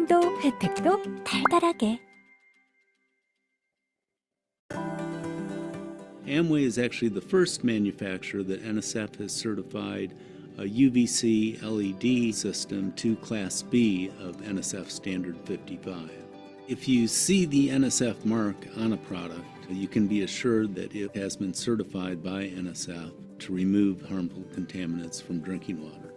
할인도 혜택도 달달하게. Amway is actually the first manufacturer that NSF has certified a UVC LED system to Class B of NSF Standard 55. If you see the NSF mark on a product, you can be assured that it has been certified by NSF to remove harmful contaminants from drinking water.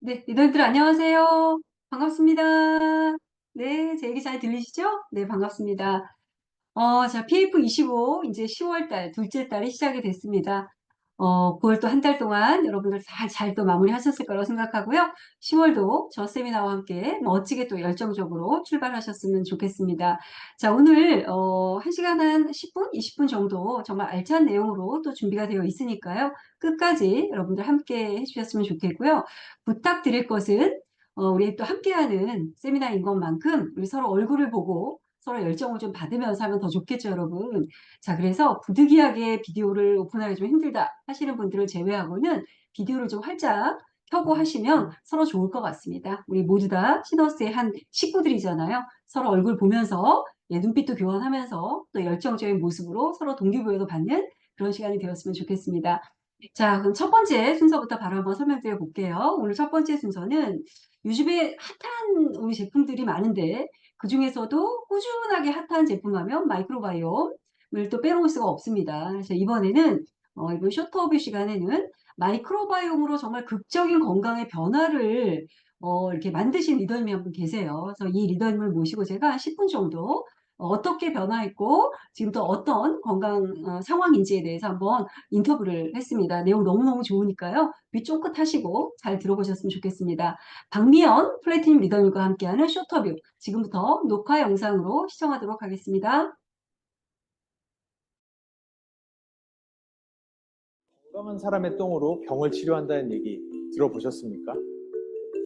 네, 리더님들 안녕하세요. 반갑습니다. 네, 제 얘기 잘 들리시죠? 네, 반갑습니다. 자, PF25 이제 10월달, 둘째 달이 시작이 됐습니다. 9월 또 한 달 동안 여러분들 잘 또 마무리하셨을 거라고 생각하고요. 10월도 저 세미나와 함께 멋지게 또 열정적으로 출발하셨으면 좋겠습니다. 자, 오늘 1시간 한 10분, 20분 정도 정말 알찬 내용으로 또 준비가 되어 있으니까요. 끝까지 여러분들 함께 해주셨으면 좋겠고요. 부탁드릴 것은 우리 또 함께하는 세미나인 것만큼 우리 서로 얼굴을 보고 서로 열정을 좀 받으면서 하면 더 좋겠죠, 여러분. 자, 그래서 부득이하게 비디오를 오픈하기 좀 힘들다 하시는 분들을 제외하고는 비디오를 좀 활짝 켜고 하시면 서로 좋을 것 같습니다. 우리 모두 다 시너스의 한 식구들이잖아요. 서로 얼굴 보면서 눈빛도 교환하면서 또 열정적인 모습으로 서로 동기부여도 받는 그런 시간이 되었으면 좋겠습니다. 자, 그럼 첫 번째 순서부터 바로 한번 설명드려 볼게요. 오늘 첫 번째 순서는 요즘에 핫한 우리 제품들이 많은데 그 중에서도 꾸준하게 핫한 제품 하면 마이크로바이옴을 또 빼놓을 수가 없습니다. 그래서 이번에는 이번 쇼트오브 시간에는 마이크로바이옴으로 정말 극적인 건강의 변화를 이렇게 만드신 리더님이 한 분 계세요. 그래서 이 리더님을 모시고 제가 10분 정도 어떻게 변화했고 지금 또 어떤 건강 상황인지에 대해서 한번 인터뷰를 했습니다. 내용 너무너무 좋으니까요. 귀 쫑긋 하시고 잘 들어보셨으면 좋겠습니다. 박미연 플래티넘 리더님과 함께하는 쇼터뷰 지금부터 녹화 영상으로 시청하도록 하겠습니다. 건강한 사람의 똥으로 병을 치료한다는 얘기 들어보셨습니까?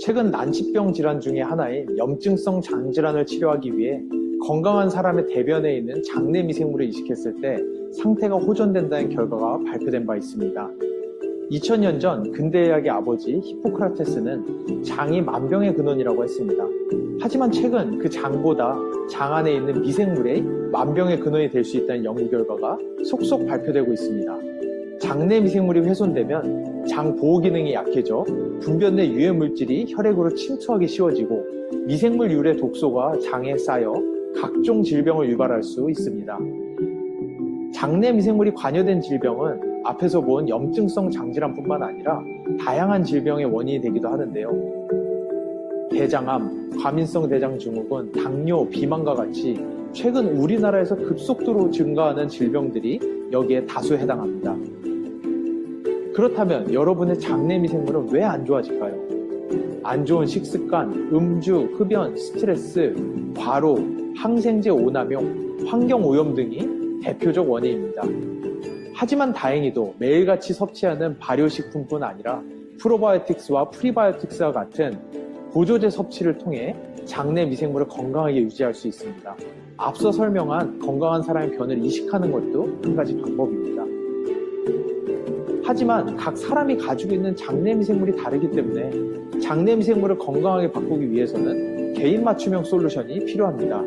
최근 난치병 질환 중에 하나인 염증성 장질환을 치료하기 위해 건강한 사람의 대변에 있는 장내 미생물을 이식했을 때 상태가 호전된다는 결과가 발표된 바 있습니다. 2000년 전 근대의학의 아버지 히포크라테스는 장이 만병의 근원이라고 했습니다. 하지만 최근 그 장보다 장 안에 있는 미생물이 만병의 근원이 될 수 있다는 연구 결과가 속속 발표되고 있습니다. 장내 미생물이 훼손되면 장 보호 기능이 약해져 분변 내 유해 물질이 혈액으로 침투하기 쉬워지고 미생물 유래 독소가 장에 쌓여 각종 질병을 유발할 수 있습니다. 장내 미생물이 관여된 질병은 앞에서 본 염증성 장질환뿐만 아니라 다양한 질병의 원인이 되기도 하는데요. 대장암, 과민성 대장증후군, 당뇨, 비만과 같이 최근 우리나라에서 급속도로 증가하는 질병들이 여기에 다수 해당합니다. 그렇다면 여러분의 장내 미생물은 왜 안 좋아질까요? 안 좋은 식습관, 음주, 흡연, 스트레스, 과로, 항생제 오남용, 환경오염 등이 대표적 원인입니다. 하지만 다행히도 매일같이 섭취하는 발효식품뿐 아니라 프로바이오틱스와 프리바이오틱스와 같은 보조제 섭취를 통해 장내 미생물을 건강하게 유지할 수 있습니다. 앞서 설명한 건강한 사람의 변을 이식하는 것도 한 가지 방법입니다. 하지만 각 사람이 가지고 있는 장내 미생물이 다르기 때문에 장내 미생물을 건강하게 바꾸기 위해서는 개인 맞춤형 솔루션이 필요합니다.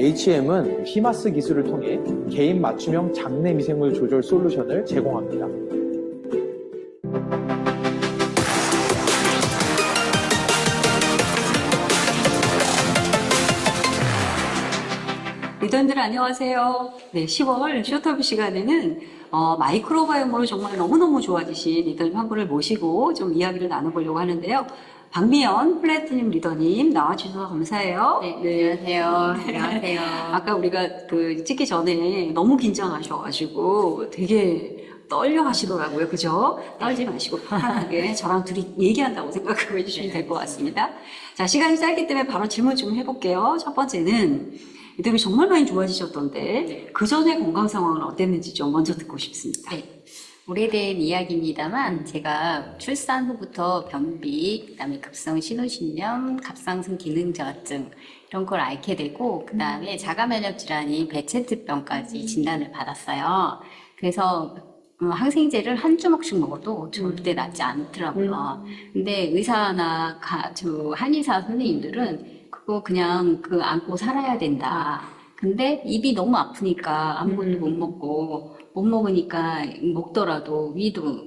HM은 히마스 기술을 통해 개인 맞춤형 장내 미생물 조절 솔루션을 제공합니다. 리더님들 안녕하세요. 네, 10월 쇼터뷰 시간에는 마이크로바이옴으로 정말 너무너무 좋아지신 리더님 한 분을 모시고 좀 이야기를 나눠보려고 하는데요. 박미연 플래티늄 리더님 나와주셔서 감사해요. 네, 안녕하세요. 안녕하세요. 아까 우리가 그 찍기 전에 너무 긴장하셔가지고 되게 떨려 하시더라고요. 그죠? 떨지 마시고 편안하게 저랑 둘이 얘기한다고 생각하고 해주시면 될 것 같습니다. 자, 시간이 짧기 때문에 바로 질문 좀 해볼게요. 첫 번째는 리더님이 정말 많이 좋아지셨던데 그 전에 건강 상황은 어땠는지 좀 먼저 듣고 싶습니다. 네. 오래된 이야기입니다만 제가 출산 후부터 변비, 그다음에 급성 신우신염, 갑상선 기능 저하증 이런 걸 앓게 되고 그다음에 자가 면역 질환인 베체트병까지 진단을 받았어요. 그래서 항생제를 한 주먹씩 먹어도 절대 낫지 않더라고요. 근데 의사나 한의사 선생님들은 그거 그냥 안고 살아야 된다. 근데 입이 너무 아프니까 아무것도 못 먹으니까 먹더라도 위도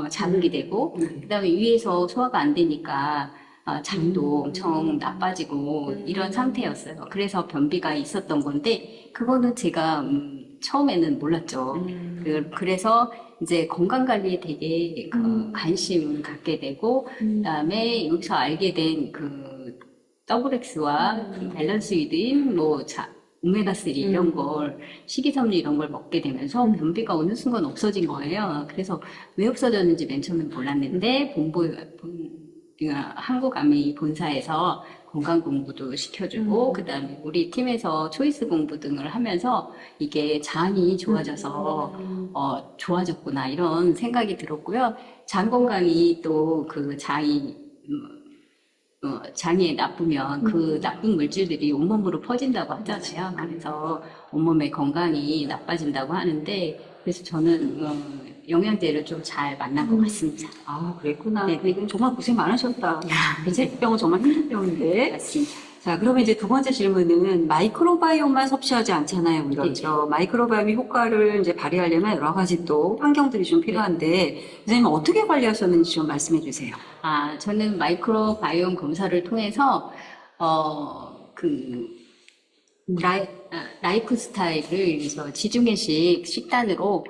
자극이 되고 그다음에 위에서 소화가 안 되니까 장도 엄청 나빠지고 이런 상태였어요. 그래서 변비가 있었던 건데 그거는 제가 처음에는 몰랐죠. 그래서 이제 건강 관리에 되게 관심을 갖게 되고 그다음에 여기서 알게 된 WX와 밸런스 위드인 오메가3 이런 걸, 식이섬유 이런 걸 먹게 되면서 변비가 어느 순간 없어진 거예요. 그래서 왜 없어졌는지 맨 처음엔 몰랐는데, 한국아미 본사에서 건강 공부도 시켜주고, 그 다음에 우리 팀에서 초이스 공부 등을 하면서 이게 장이 좋아져서, 좋아졌구나, 이런 생각이 들었고요. 장 건강이 또 장이 나쁘면 그 나쁜 물질들이 온몸으로 퍼진다고 하잖아요. 그래서 온몸의 건강이 나빠진다고 하는데, 그래서 저는 영양제를 좀 잘 만난 것 같습니다. 아, 그랬구나. 네. 이건 정말 고생 많으셨다. 베체병은 정말 힘든 병인데. 맞습니다. 자, 그러면 이제 두 번째 질문은 마이크로바이옴만 섭취하지 않잖아요, 우리가. 네. 그렇죠? 마이크로바이옴의 효과를 이제 발휘하려면 여러 가지 또 환경들이 좀 필요한데, 선생님 어떻게 관리하셨는지 좀 말씀해 주세요. 저는 마이크로바이옴 검사를 통해서, 라이프 스타일을 그래서 지중해식 식단으로,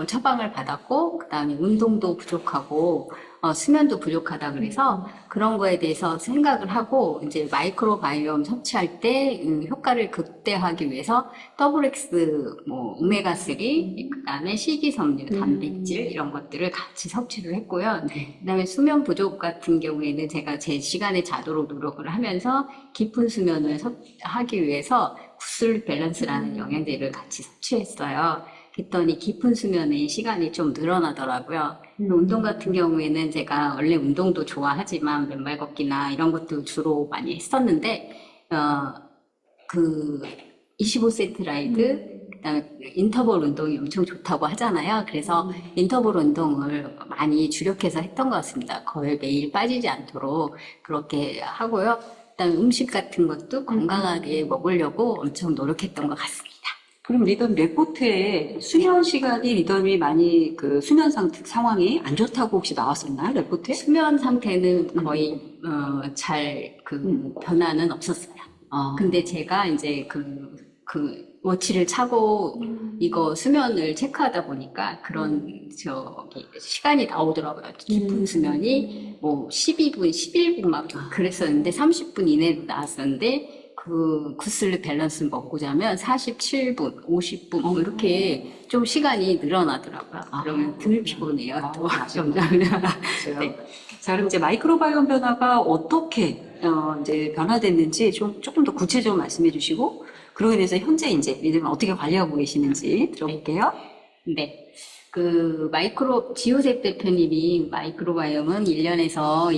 처방을 받았고, 그 다음에 운동도 부족하고, 수면도 부족하다 그래서 그런 거에 대해서 생각을 하고, 이제 마이크로바이옴 섭취할 때 효과를 극대화하기 위해서 WX, 오메가3, 그 다음에 식이섬유, 단백질, 이런 것들을 같이 섭취를 했고요. 그 다음에 수면 부족 같은 경우에는 제가 제 시간에 자도록 노력을 하면서 깊은 수면을 하기 위해서 굿슬립 밸런스라는 영양제를 같이 섭취했어요. 그랬더니 깊은 수면의 시간이 좀 늘어나더라고요. 운동 같은 경우에는 제가 원래 운동도 좋아하지만 맨발 걷기나 이런 것도 주로 많이 했었는데 25세트 라이드, 그다음에 인터벌 운동이 엄청 좋다고 하잖아요. 그래서 인터벌 운동을 많이 주력해서 했던 것 같습니다. 거의 매일 빠지지 않도록 그렇게 하고요. 그다음에 음식 같은 것도 건강하게 먹으려고 엄청 노력했던 것 같습니다. 그럼 리더님 레포트에 수면 시간이 리더님이 많이 수면 상황이 안 좋다고 혹시 나왔었나요? 레포트에? 수면 상태는 거의 변화는 없었어요. 근데 제가 이제 워치를 차고 이거 수면을 체크하다 보니까 그런 시간이 나오더라고요. 깊은 수면이 12분, 11분 막 그랬었는데 30분 이내로 나왔었는데 굿슬립 밸런스 먹고 자면 47분, 50분 이렇게 좀 시간이 늘어나더라고요. 그러면 덜 피곤해요. 또 네. 자, 그럼 이제 마이크로바이옴 변화가 어떻게 이제 변화됐는지 조금 더 구체적으로 말씀해 주시고, 그러게 대해서 현재 이제 리더님 어떻게 관리하고 계시는지 들어볼게요. 네. 지호셉 대표님이 마이크로바이옴은 6개월에서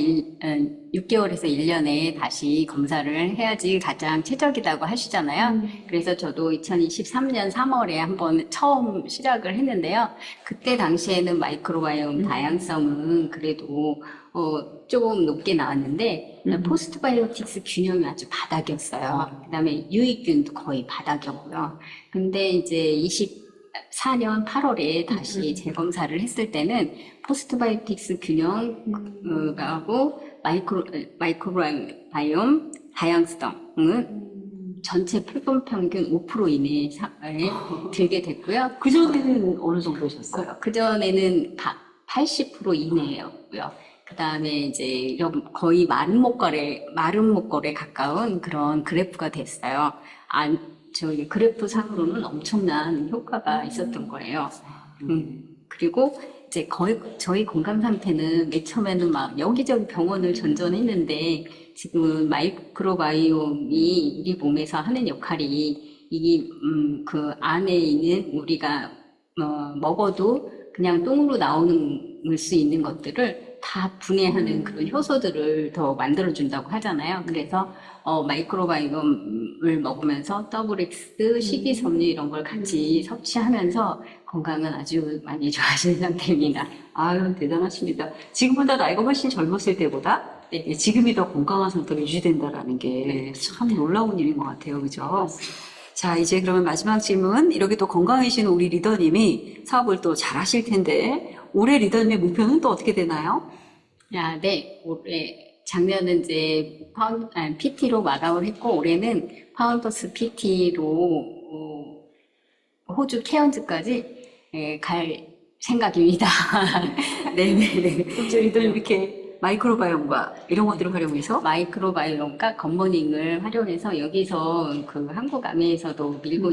1년에 다시 검사를 해야지 가장 최적이라고 하시잖아요. 그래서 저도 2023년 3월에 한번 처음 시작을 했는데요. 그때 당시에는 마이크로바이옴 다양성은 그래도 조금 높게 나왔는데 포스트바이오틱스 균형이 아주 바닥이었어요. 그다음에 유익균도 거의 바닥이었고요. 근데 이제 24년 8월에 다시 재검사를 했을 때는 포스트바이오틱스 균형하고 마이크로바이옴 다양성은 전체 표본 평균 5% 이내에 들게 됐고요. 그전에는 어느 정도셨어요? 그전에는 80% 이내였고요. 그 다음에 이제 거의 마른 목걸에 가까운 그런 그래프가 됐어요. 저희 그래프 상으로는 엄청난 효과가 있었던 거예요. 그리고 이제 저희 건강 상태는 맨 처음에는 막 여기저기 병원을 전전했는데 지금은 마이크로바이옴이 우리 몸에서 하는 역할이 그 안에 있는 우리가 먹어도 그냥 똥으로 나오는 수 있는 것들을 다 분해하는 그런 효소들을 더 만들어준다고 하잖아요. 그래서 마이크로바이옴을 먹으면서 WX, 식이섬유 이런 걸 같이 섭취하면서 건강은 아주 많이 좋아지는 상태입니다. 아유, 대단하십니다. 지금보다 나이가 훨씬 젊었을 때보다 네. 지금이 더 건강한 상태로 유지된다라는 게 참 놀라운 일인 것 같아요. 그죠? 자, 이제 그러면 마지막 질문. 이렇게 또 건강해지신 우리 리더님이 사업을 또 잘하실 텐데 올해 리더님의 목표는 또 어떻게 되나요? 네. 작년은 이제 PT로 마감을 했고 올해는 파운더스 PT로 호주 케언즈까지 갈 생각입니다. 네네네. 이제 리더님 이렇게 마이크로바이옴과 이런 것들을 활용해서 마이크로바이옴과 겉모닝을 활용해서 여기서 그 한국아메에서도 밀고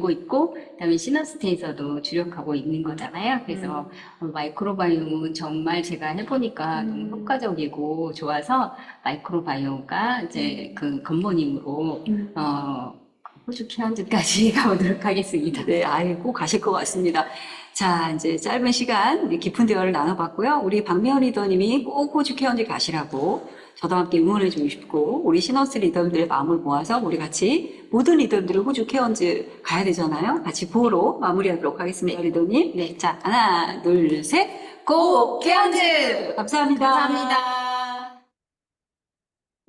있고, 그다음에 시너스테에서도 주력하고 있는 거잖아요. 그래서 마이크로바이옴은 정말 제가 해보니까 너무 효과적이고 좋아서 마이크로바이옴과 이제 그 겉모닝으로 호주 케언즈까지 가보도록 하겠습니다. 네, 꼭 가실 것 같습니다. 자, 이제 짧은 시간 깊은 대화를 나눠봤고요. 우리 박미연 리더님이 꼭 호주 케언즈 가시라고 저도 함께 응원해 주고 싶고 우리 시너스 리더들의 마음을 모아서 우리 같이 모든 리더들을 호주 케언즈 가야 되잖아요. 같이 구호로 마무리하도록 하겠습니다, 리더님. 네. 자, 하나, 둘, 셋. 고 케언즈! 감사합니다. 감사합니다.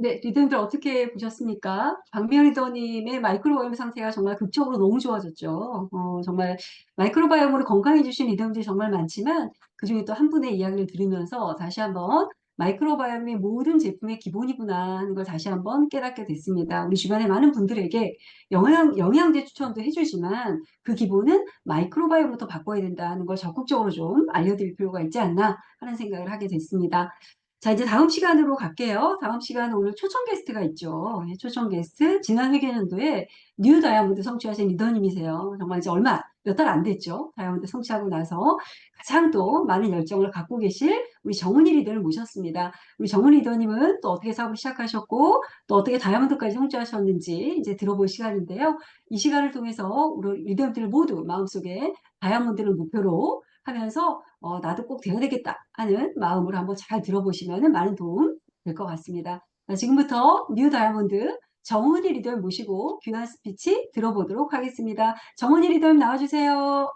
네, 리더님들 어떻게 보셨습니까? 박미연 리더님의 마이크로바이옴 상태가 정말 극적으로 너무 좋아졌죠. 정말 마이크로바이옴으로 건강해주신 리더님들이 정말 많지만 그중에 또 한 분의 이야기를 들으면서 다시 한번 마이크로바이옴이 모든 제품의 기본이구나 하는 걸 다시 한번 깨닫게 됐습니다. 우리 주변의 많은 분들에게 영양제 추천도 해주지만 그 기본은 마이크로바이옴부터 바꿔야 된다는 걸 적극적으로 좀 알려드릴 필요가 있지 않나 하는 생각을 하게 됐습니다. 자, 이제 다음 시간으로 갈게요. 다음 시간은 오늘 초청 게스트가 있죠. 초청 게스트, 지난 회계연도에 뉴 다이아몬드 성취하신 리더님이세요. 정말 이제 몇 달 안 됐죠. 다이아몬드 성취하고 나서 가장 또 많은 열정을 갖고 계실 우리 정은희 리더를 모셨습니다. 우리 정은희 리더님은 또 어떻게 사업을 시작하셨고, 또 어떻게 다이아몬드까지 성취하셨는지 이제 들어볼 시간인데요. 이 시간을 통해서 우리 리더들 모두 마음속에 다이아몬드를 목표로 하면서 나도 꼭 되어야 되겠다 하는 마음으로 한번 잘 들어보시면 많은 도움 될 것 같습니다. 자, 지금부터 뉴 다이아몬드 정은희 리더를 모시고 귀한 스피치 들어보도록 하겠습니다. 정은희 리더님 나와주세요.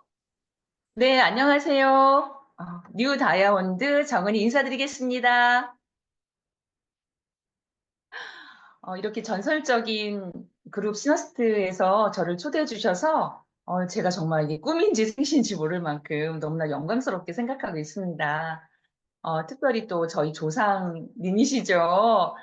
네, 안녕하세요. 뉴 다이아몬드 정은희 인사드리겠습니다. 이렇게 전설적인 그룹 시너스트에서 저를 초대해 주셔서 제가 정말 이게 꿈인지 생시인지 모를 만큼 너무나 영광스럽게 생각하고 있습니다. 특별히 또 저희 조상님이시죠.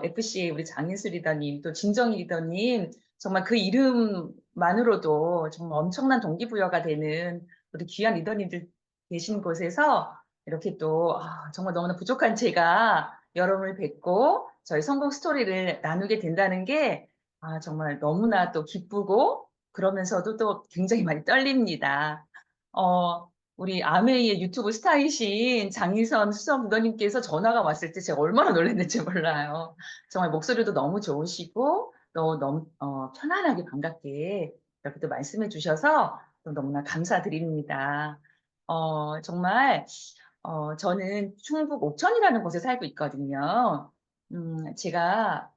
FC 우리 장인수 리더님, 또 진정희 리더님, 정말 그 이름만으로도 정말 엄청난 동기부여가 되는 우리 귀한 리더님들 계신 곳에서 이렇게 또 정말 너무나 부족한 제가 여러분을 뵙고 저희 성공 스토리를 나누게 된다는 게 정말 너무나 또 기쁘고 그러면서도 또 굉장히 많이 떨립니다. 우리 아메이의 유튜브 스타이신 장희선 수석 무더님께서 전화가 왔을 때 제가 얼마나 놀랐는지 몰라요. 정말 목소리도 너무 좋으시고 또 너무 편안하게 반갑게 이렇게 또 말씀해 주셔서 또 너무나 감사드립니다. 정말 저는 충북 옥천이라는 곳에 살고 있거든요. 제가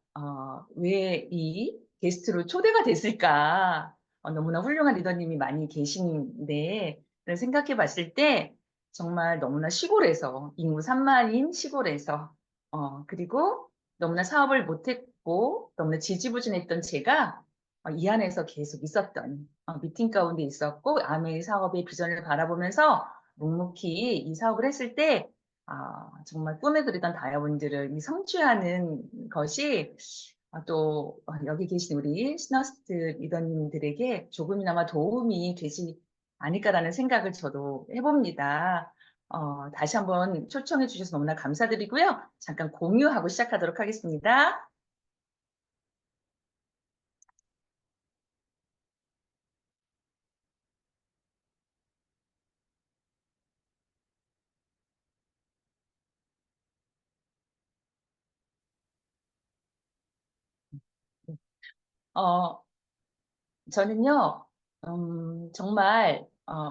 왜 이 게스트로 초대가 됐을까? 너무나 훌륭한 리더님이 많이 계신데, 생각해 봤을 때 정말 너무나 시골에서, 인구 3만인 시골에서, 그리고 너무나 사업을 못했고, 너무나 지지부진했던 제가 이 안에서 계속 있었던 미팅 가운데 있었고, 아메이 사업의 비전을 바라보면서 묵묵히 이 사업을 했을 때, 정말 꿈에 그리던 다이아몬드를 성취하는 것이 또 여기 계신 우리 시너스트 리더님들에게 조금이나마 도움이 되지 않을까라는 생각을 저도 해봅니다. 다시 한번 초청해 주셔서 너무나 감사드리고요. 잠깐 공유하고 시작하도록 하겠습니다. 어, 저는요, 정말,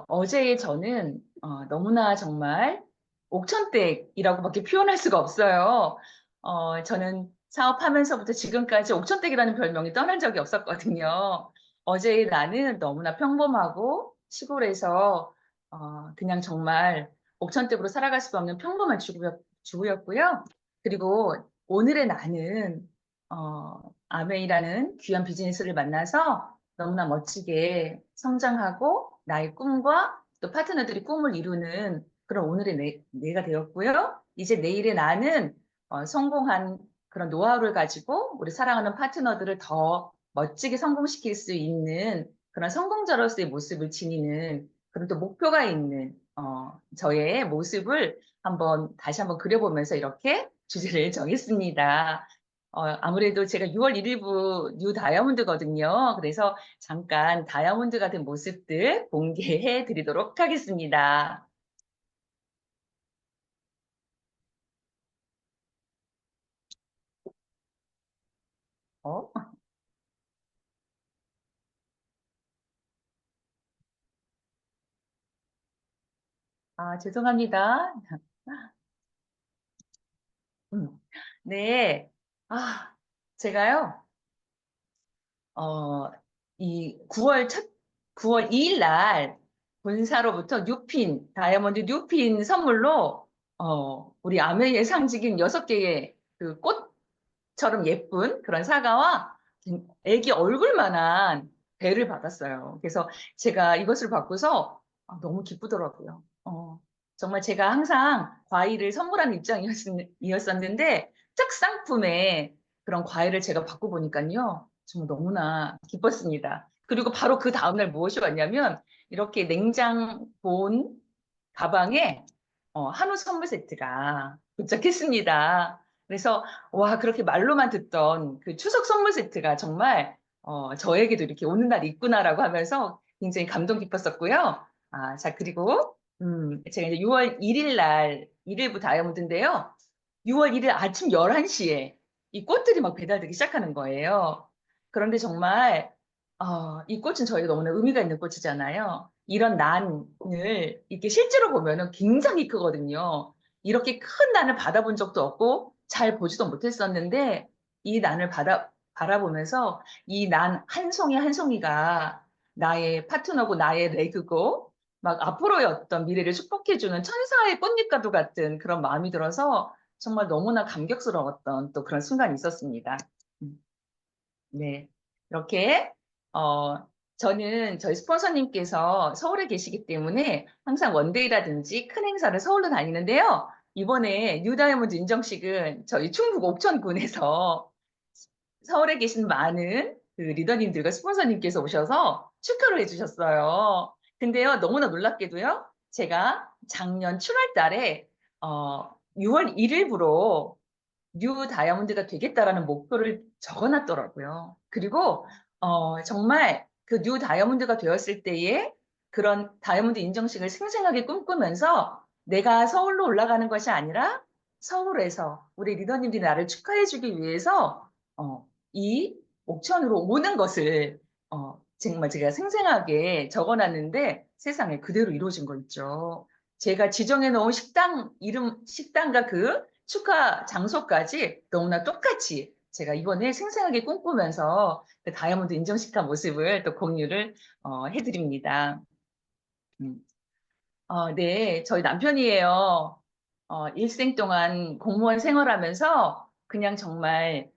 어제의 저는, 너무나 정말 옥천댁이라고밖에 표현할 수가 없어요. 저는 사업하면서부터 지금까지 옥천댁이라는 별명이 떠난 적이 없었거든요. 어제의 나는 너무나 평범하고 시골에서, 그냥 정말 옥천댁으로 살아갈 수 없는 평범한 주부였고요. 그리고 오늘의 나는, 아메이라는 귀한 비즈니스를 만나서 너무나 멋지게 성장하고 나의 꿈과 또 파트너들이 꿈을 이루는 그런 오늘의 내가 되었고요. 이제 내일의 나는 성공한 그런 노하우를 가지고 우리 사랑하는 파트너들을 더 멋지게 성공시킬 수 있는 그런 성공자로서의 모습을 지니는 그런 또 목표가 있는 저의 모습을 다시 한번 그려보면서 이렇게 주제를 정했습니다. 아무래도 제가 6월 1일부 뉴 다이아몬드거든요. 그래서 잠깐 다이아몬드가 된 모습들 공개해 드리도록 하겠습니다. 어? 죄송합니다. 음. 네. 아, 제가요, 어, 이 9월 2일 날 본사로부터 다이아몬드 뉴핀 선물로, 우리 아메이의 상징인 6개의 그 꽃처럼 예쁜 그런 사과와 애기 얼굴만한 배를 받았어요. 그래서 제가 이것을 받고서 너무 기쁘더라고요. 정말 제가 항상 과일을 선물하는 입장이었었는데, 특상품에 그런 과일을 제가 받고 보니까요. 정말 너무나 기뻤습니다. 그리고 바로 그 다음날 무엇이 왔냐면, 이렇게 냉장본 가방에 한우 선물 세트가 도착했습니다. 그래서 와, 그렇게 말로만 듣던 그 추석 선물 세트가 정말 저에게도 이렇게 오는 날이 있구나라고 하면서 굉장히 감동 깊었었고요. 자, 그리고 제가 이제 6월 1일 날 1일부 다이아몬드인데요. 6월 1일 아침 11시에 이 꽃들이 막 배달되기 시작하는 거예요. 그런데 정말 이 꽃은 저희가 너무나 의미가 있는 꽃이잖아요. 이런 난을 이렇게 실제로 보면은 굉장히 크거든요. 이렇게 큰 난을 받아본 적도 없고 잘 보지도 못했었는데 이 난을 바라보면서 이 난 한 송이 한 송이가 나의 파트너고 나의 레그고 막 앞으로의 어떤 미래를 축복해주는 천사의 꽃잎과도 같은 그런 마음이 들어서 정말 너무나 감격스러웠던 또 그런 순간이 있었습니다. 음, 네. 이렇게, 저는 저희 스폰서님께서 서울에 계시기 때문에 항상 원데이라든지 큰 행사를 서울로 다니는데요. 이번에 뉴 다이아몬드 인정식은 저희 충북 옥천군에서 서울에 계신 많은 그 리더님들과 스폰서님께서 오셔서 축하를 해주셨어요. 근데요, 너무나 놀랍게도요, 제가 작년 7월 달에 6월 1일부로 뉴 다이아몬드가 되겠다라는 목표를 적어놨더라고요. 그리고 정말 그 뉴 다이아몬드가 되었을 때에 그런 다이아몬드 인정식을 생생하게 꿈꾸면서 내가 서울로 올라가는 것이 아니라 서울에서 우리 리더님들이 나를 축하해주기 위해서 이 옥천으로 오는 것을 정말 제가 생생하게 적어놨는데 세상에 그대로 이루어진 거 있죠. 제가 지정해 놓은 식당 이름, 식당과 그 축하 장소까지 너무나 똑같이 제가 이번에 생생하게 꿈꾸면서 그 다이아몬드 인정식한 모습을 또 공유를 해드립니다. 음. 네, 저희 남편이에요. 일생 동안 공무원 생활하면서 그냥 정말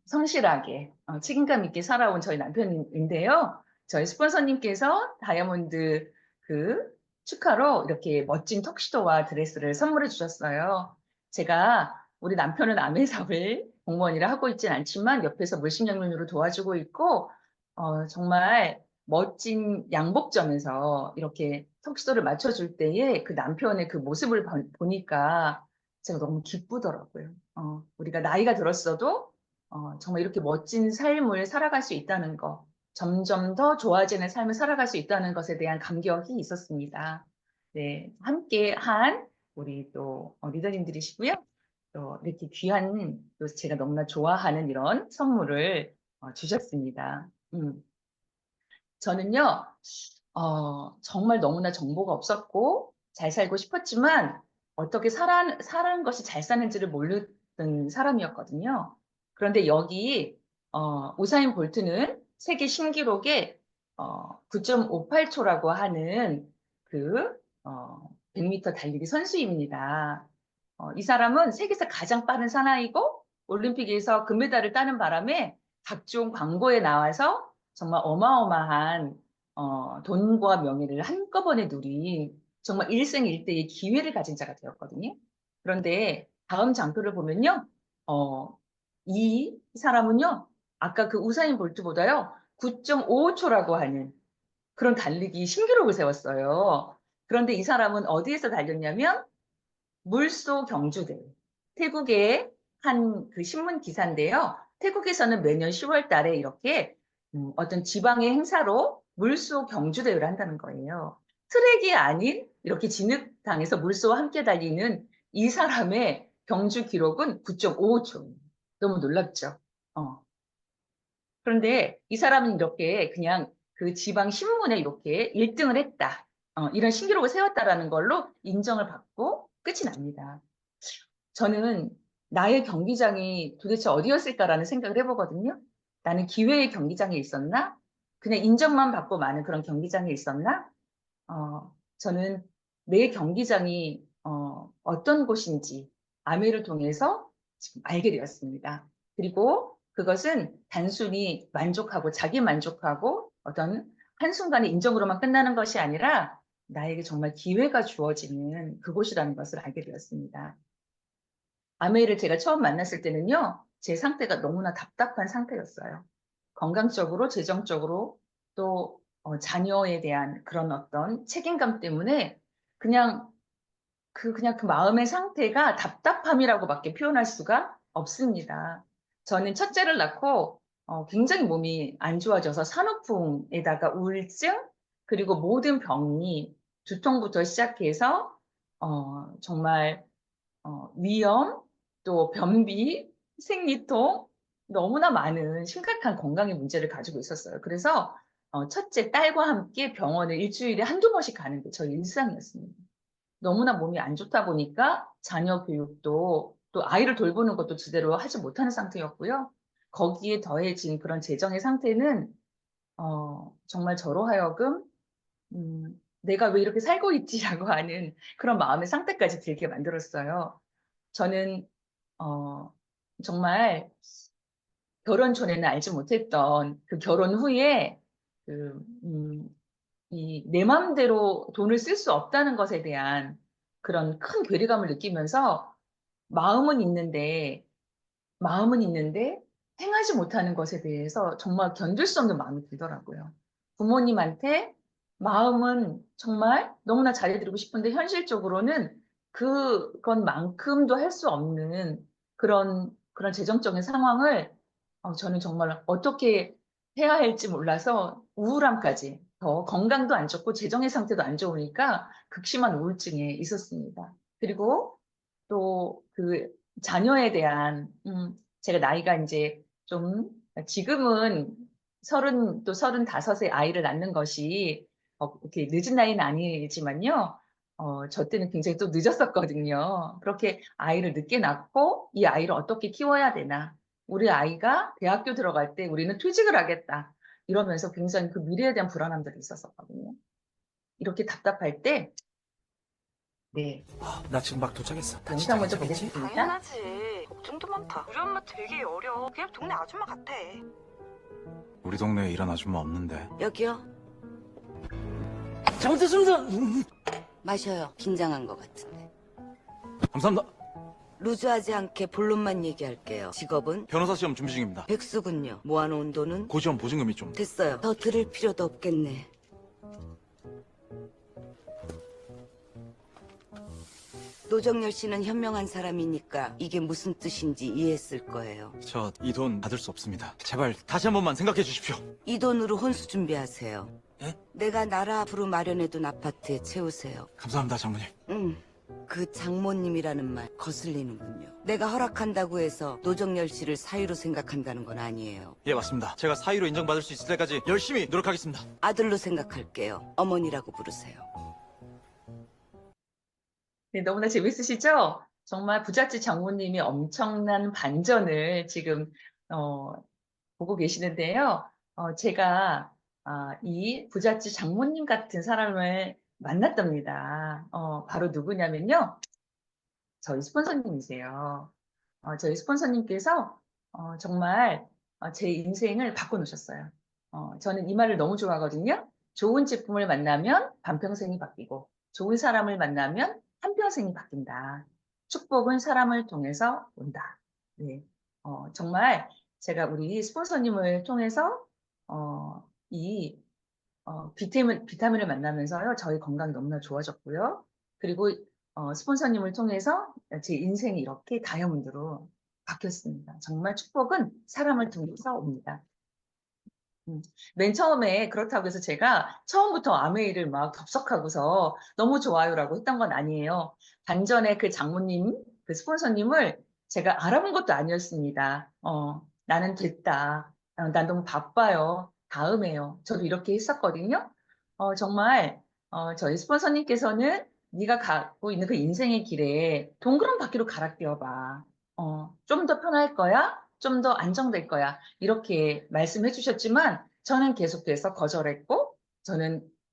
성실하게 책임감 있게 살아온 저희 남편인데요. 저희 스폰서님께서 다이아몬드 그 축하로 이렇게 멋진 턱시도와 드레스를 선물해 주셨어요. 제가 우리 남편은 아메 사업을 공무원이라 하고 있진 않지만 옆에서 물심양면으로 도와주고 있고 정말 멋진 양복점에서 이렇게 턱시도를 맞춰줄 때에 그 남편의 그 모습을 보니까 제가 너무 기쁘더라고요. 우리가 나이가 들었어도 정말 이렇게 멋진 삶을 살아갈 수 있다는 거, 점점 더 좋아지는 삶을 살아갈 수 있다는 것에 대한 감격이 있었습니다. 네, 함께 한 우리 또 리더님들이시고요. 또 이렇게 귀한 또 제가 너무나 좋아하는 이런 선물을 주셨습니다. 저는요, 정말 너무나 정보가 없었고 잘 살고 싶었지만 어떻게 사는 것이 잘 사는지를 모르던 사람이었거든요. 그런데 여기 우사인 볼트는 세계 신기록에 9.58초라고 하는 그 100m 달리기 선수입니다. 이 사람은 세계에서 가장 빠른 사나이고 올림픽에서 금메달을 따는 바람에 각종 광고에 나와서 정말 어마어마한 돈과 명예를 한꺼번에 누린 정말 일생일대의 기회를 가진 자가 되었거든요. 그런데 다음 장표를 보면요. 이 사람은요. 아까 그 우사인 볼트보다요. 9.55초라고 하는 그런 달리기 신기록을 세웠어요. 그런데 이 사람은 어디에서 달렸냐면 물소 경주대회. 태국의 한 그 신문 기사인데요. 태국에서는 매년 10월 달에 이렇게 어떤 지방의 행사로 물소 경주대회를 한다는 거예요. 트랙이 아닌 이렇게 진흙탕에서 물소와 함께 달리는 이 사람의 경주 기록은 9.55초. 너무 놀랍죠? 어. 그런데 이 사람은 이렇게 그냥 그 지방 신문에 이렇게 1등을 했다. 이런 신기록을 세웠다라는 걸로 인정을 받고 끝이 납니다. 저는 나의 경기장이 도대체 어디였을까라는 생각을 해보거든요. 나는 기회의 경기장에 있었나? 그냥 인정만 받고 많은 그런 경기장에 있었나? 저는 내 경기장이 어떤 곳인지 아메를 통해서 지금 알게 되었습니다. 그리고 그것은 단순히 만족하고 자기 만족하고 어떤 한순간의 인정으로만 끝나는 것이 아니라 나에게 정말 기회가 주어지는 그곳이라는 것을 알게 되었습니다. 아메이를 제가 처음 만났을 때는요, 제 상태가 너무나 답답한 상태였어요. 건강적으로, 재정적으로, 또 자녀에 대한 그런 어떤 책임감 때문에 그냥 그 마음의 상태가 답답함이라고밖에 표현할 수가 없습니다. 저는 첫째를 낳고 굉장히 몸이 안 좋아져서 산후풍에다가 우울증, 그리고 모든 병이 두통부터 시작해서 정말 위염, 또 변비, 생리통, 너무나 많은 심각한 건강의 문제를 가지고 있었어요. 그래서 첫째 딸과 함께 병원을 일주일에 한두 번씩 가는 게 저희 일상이었습니다. 너무나 몸이 안 좋다 보니까 자녀 교육도 또 아이를 돌보는 것도 제대로 하지 못하는 상태였고요. 거기에 더해진 그런 재정의 상태는 정말 저로 하여금 내가 왜 이렇게 살고 있지라고 하는 그런 마음의 상태까지 들게 만들었어요. 저는 정말 결혼 전에는 알지 못했던 그 결혼 후에 그, 내 마음대로 돈을 쓸 수 없다는 것에 대한 그런 큰 괴리감을 느끼면서 마음은 있는데, 마음은 있는데 행하지 못하는 것에 대해서 정말 견딜 수 없는 마음이 들더라고요. 부모님한테 마음은 정말 너무나 잘해드리고 싶은데 현실적으로는 그것만큼도 할 수 없는 그런 재정적인 상황을 저는 정말 어떻게 해야 할지 몰라서 우울함까지 더 건강도 안 좋고 재정의 상태도 안 좋으니까 극심한 우울증에 있었습니다. 그리고 또 그 자녀에 대한 제가 나이가 이제 좀 지금은 또 35세 아이를 낳는 것이 이렇게 늦은 나이는 아니지만요. 저 때는 굉장히 또 늦었었거든요. 그렇게 아이를 늦게 낳고 이 아이를 어떻게 키워야 되나. 우리 아이가 대학교 들어갈 때 우리는 퇴직을 하겠다. 이러면서 굉장히 그 미래에 대한 불안함들이 있었었거든요. 이렇게 답답할 때, 네, 나 지금 막 도착했어. 나 영상 진짜 먼저 괜찮겠지? 보겠습니다. 당연하지. 걱정도 많다. 우리 엄마 되게 여려. 그냥 동네 아줌마 같아. 우리 동네에 이런 아줌마 없는데. 여기요. 잘못했습니다. 마셔요. 긴장한 것 같은데. 감사합니다. 루즈하지 않게 본론만 얘기할게요. 직업은? 변호사 시험 준비 중입니다. 백수군요. 모아놓은 돈은? 고시원 보증금이 좀. 됐어요. 더 들을 필요도 없겠네. 노정열 씨는 현명한 사람이니까 이게 무슨 뜻인지 이해했을 거예요. 저 이 돈 받을 수 없습니다. 제발 다시 한 번만 생각해 주십시오. 이 돈으로 혼수 준비하세요. 예? 내가 나라 앞으로 마련해둔 아파트에 채우세요. 감사합니다, 장모님. 그 장모님이라는 말 거슬리는군요. 내가 허락한다고 해서 노정열 씨를 사위로 생각한다는 건 아니에요. 예, 맞습니다. 제가 사위로 인정받을 수 있을 때까지 열심히 노력하겠습니다. 아들로 생각할게요. 어머니라고 부르세요. 네, 너무나 재밌으시죠? 정말 부잣집 장모님이 엄청난 반전을 지금 보고 계시는데요. 제가 이 부잣집 장모님 같은 사람을 만났답니다. 바로 누구냐면요. 저희 스폰서님이세요. 저희 스폰서님께서 정말 제 인생을 바꿔놓으셨어요. 저는 이 말을 너무 좋아하거든요. 좋은 제품을 만나면 반평생이 바뀌고 좋은 사람을 만나면 한평생이 바뀐다. 축복은 사람을 통해서 온다. 네. 정말 제가 우리 스폰서님을 통해서 이 비타민을 만나면서요. 저희 건강이 너무나 좋아졌고요. 그리고 스폰서님을 통해서 제 인생이 이렇게 다이아몬드로 바뀌었습니다. 정말 축복은 사람을 통해서 옵니다. 맨 처음에 그렇다고 해서 제가 처음부터 아메이를 막 덥석하고서 너무 좋아요라고 했던 건 아니에요. 반전에 그 장모님, 그 스폰서님을 제가 알아본 것도 아니었습니다. 나는 됐다. 난 너무 바빠요. 다음에요. 저도 이렇게 했었거든요. 정말 저희 스폰서님께서는 네가 갖고 있는 그 인생의 길에 동그란 바퀴로 갈아 끼워봐. 좀 더 편할 거야. 좀 더 안정될 거야. 이렇게 말씀해 주셨지만 저는 계속해서 거절했고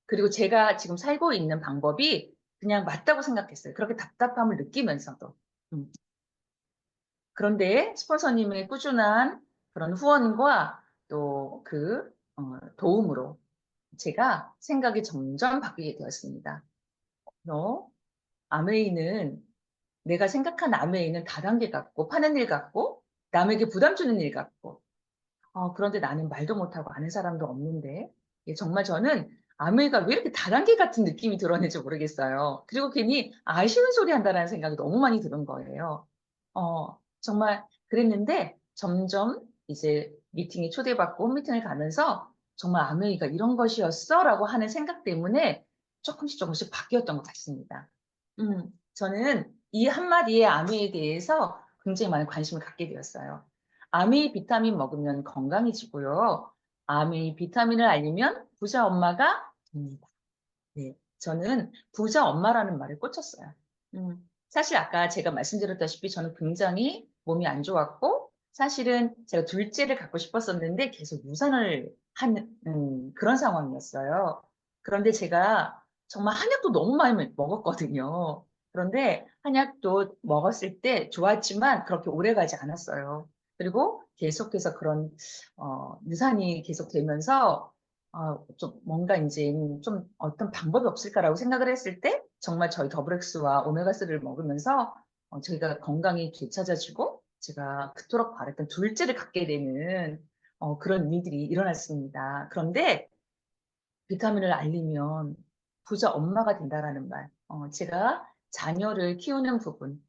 그리고 제가 지금 살고 있는 방법이 그냥 맞다고 생각했어요. 그렇게 답답함을 느끼면서도. 그런데 스폰서님의 꾸준한 그런 후원과 또 그 도움으로 제가 생각이 점점 바뀌게 되었습니다. 아메이는 내가 생각한 아메이는 다단계 같고 파는 일 같고 남에게 부담 주는 일 같고 그런데 나는 말도 못하고 아는 사람도 없는데 정말 저는 아메이가 왜 이렇게 다단계 같은 느낌이 들었는지 모르겠어요. 그리고 괜히 아쉬운 소리 한다는 생각이 너무 많이 드는 거예요. 정말 그랬는데 점점 이제 미팅에 초대받고 홈미팅을 가면서 정말 아메이가 이런 것이었어? 라고 하는 생각 때문에 조금씩 바뀌었던 것 같습니다. 저는 이 한마디의 아메이에 대해서 굉장히 많은 관심을 갖게 되었어요. 아메이 비타민 먹으면 건강해지고요. 아메이 비타민을 알리면 부자 엄마가 됩니다. 네, 저는 부자 엄마라는 말에 꽂혔어요. 사실 아까 제가 말씀드렸다시피 저는 굉장히 몸이 안 좋았고 사실은 제가 둘째를 갖고 싶었었는데 계속 유산을 하는 그런 상황이었어요. 그런데 제가 정말 한약도 너무 많이 먹었거든요. 그런데 한약도 먹었을 때 좋았지만 그렇게 오래 가지 않았어요. 그리고 계속해서 그런 유산이 계속되면서 좀 뭔가 이제 좀 어떤 방법이 없을까라고 생각을 했을 때 정말 저희 더블엑스와 오메가3를 먹으면서 저희가 건강이 되찾아지고 제가 그토록 바랬던 둘째를 갖게 되는 그런 일들이 일어났습니다. 그런데 비타민을 알리면 부자 엄마가 된다라는 말. 제가 자녀를 키우는 부분,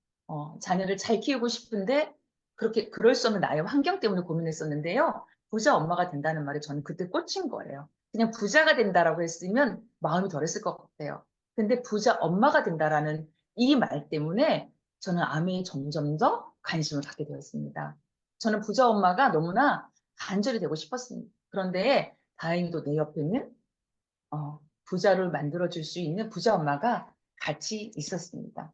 자녀를 잘 키우고 싶은데 그럴 수 없는 나의 환경 때문에 고민했었는데요. 부자 엄마가 된다는 말에 저는 그때 꽂힌 거예요. 그냥 부자가 된다라고 했으면 마음이 덜했을 것 같아요. 근데 부자 엄마가 된다라는 이 말 때문에 저는 암에 점점 더 관심을 갖게 되었습니다. 저는 부자 엄마가 너무나 간절히 되고 싶었습니다. 그런데 다행히도 내 옆에는 부자를 만들어줄 수 있는 부자 엄마가 같이 있었습니다.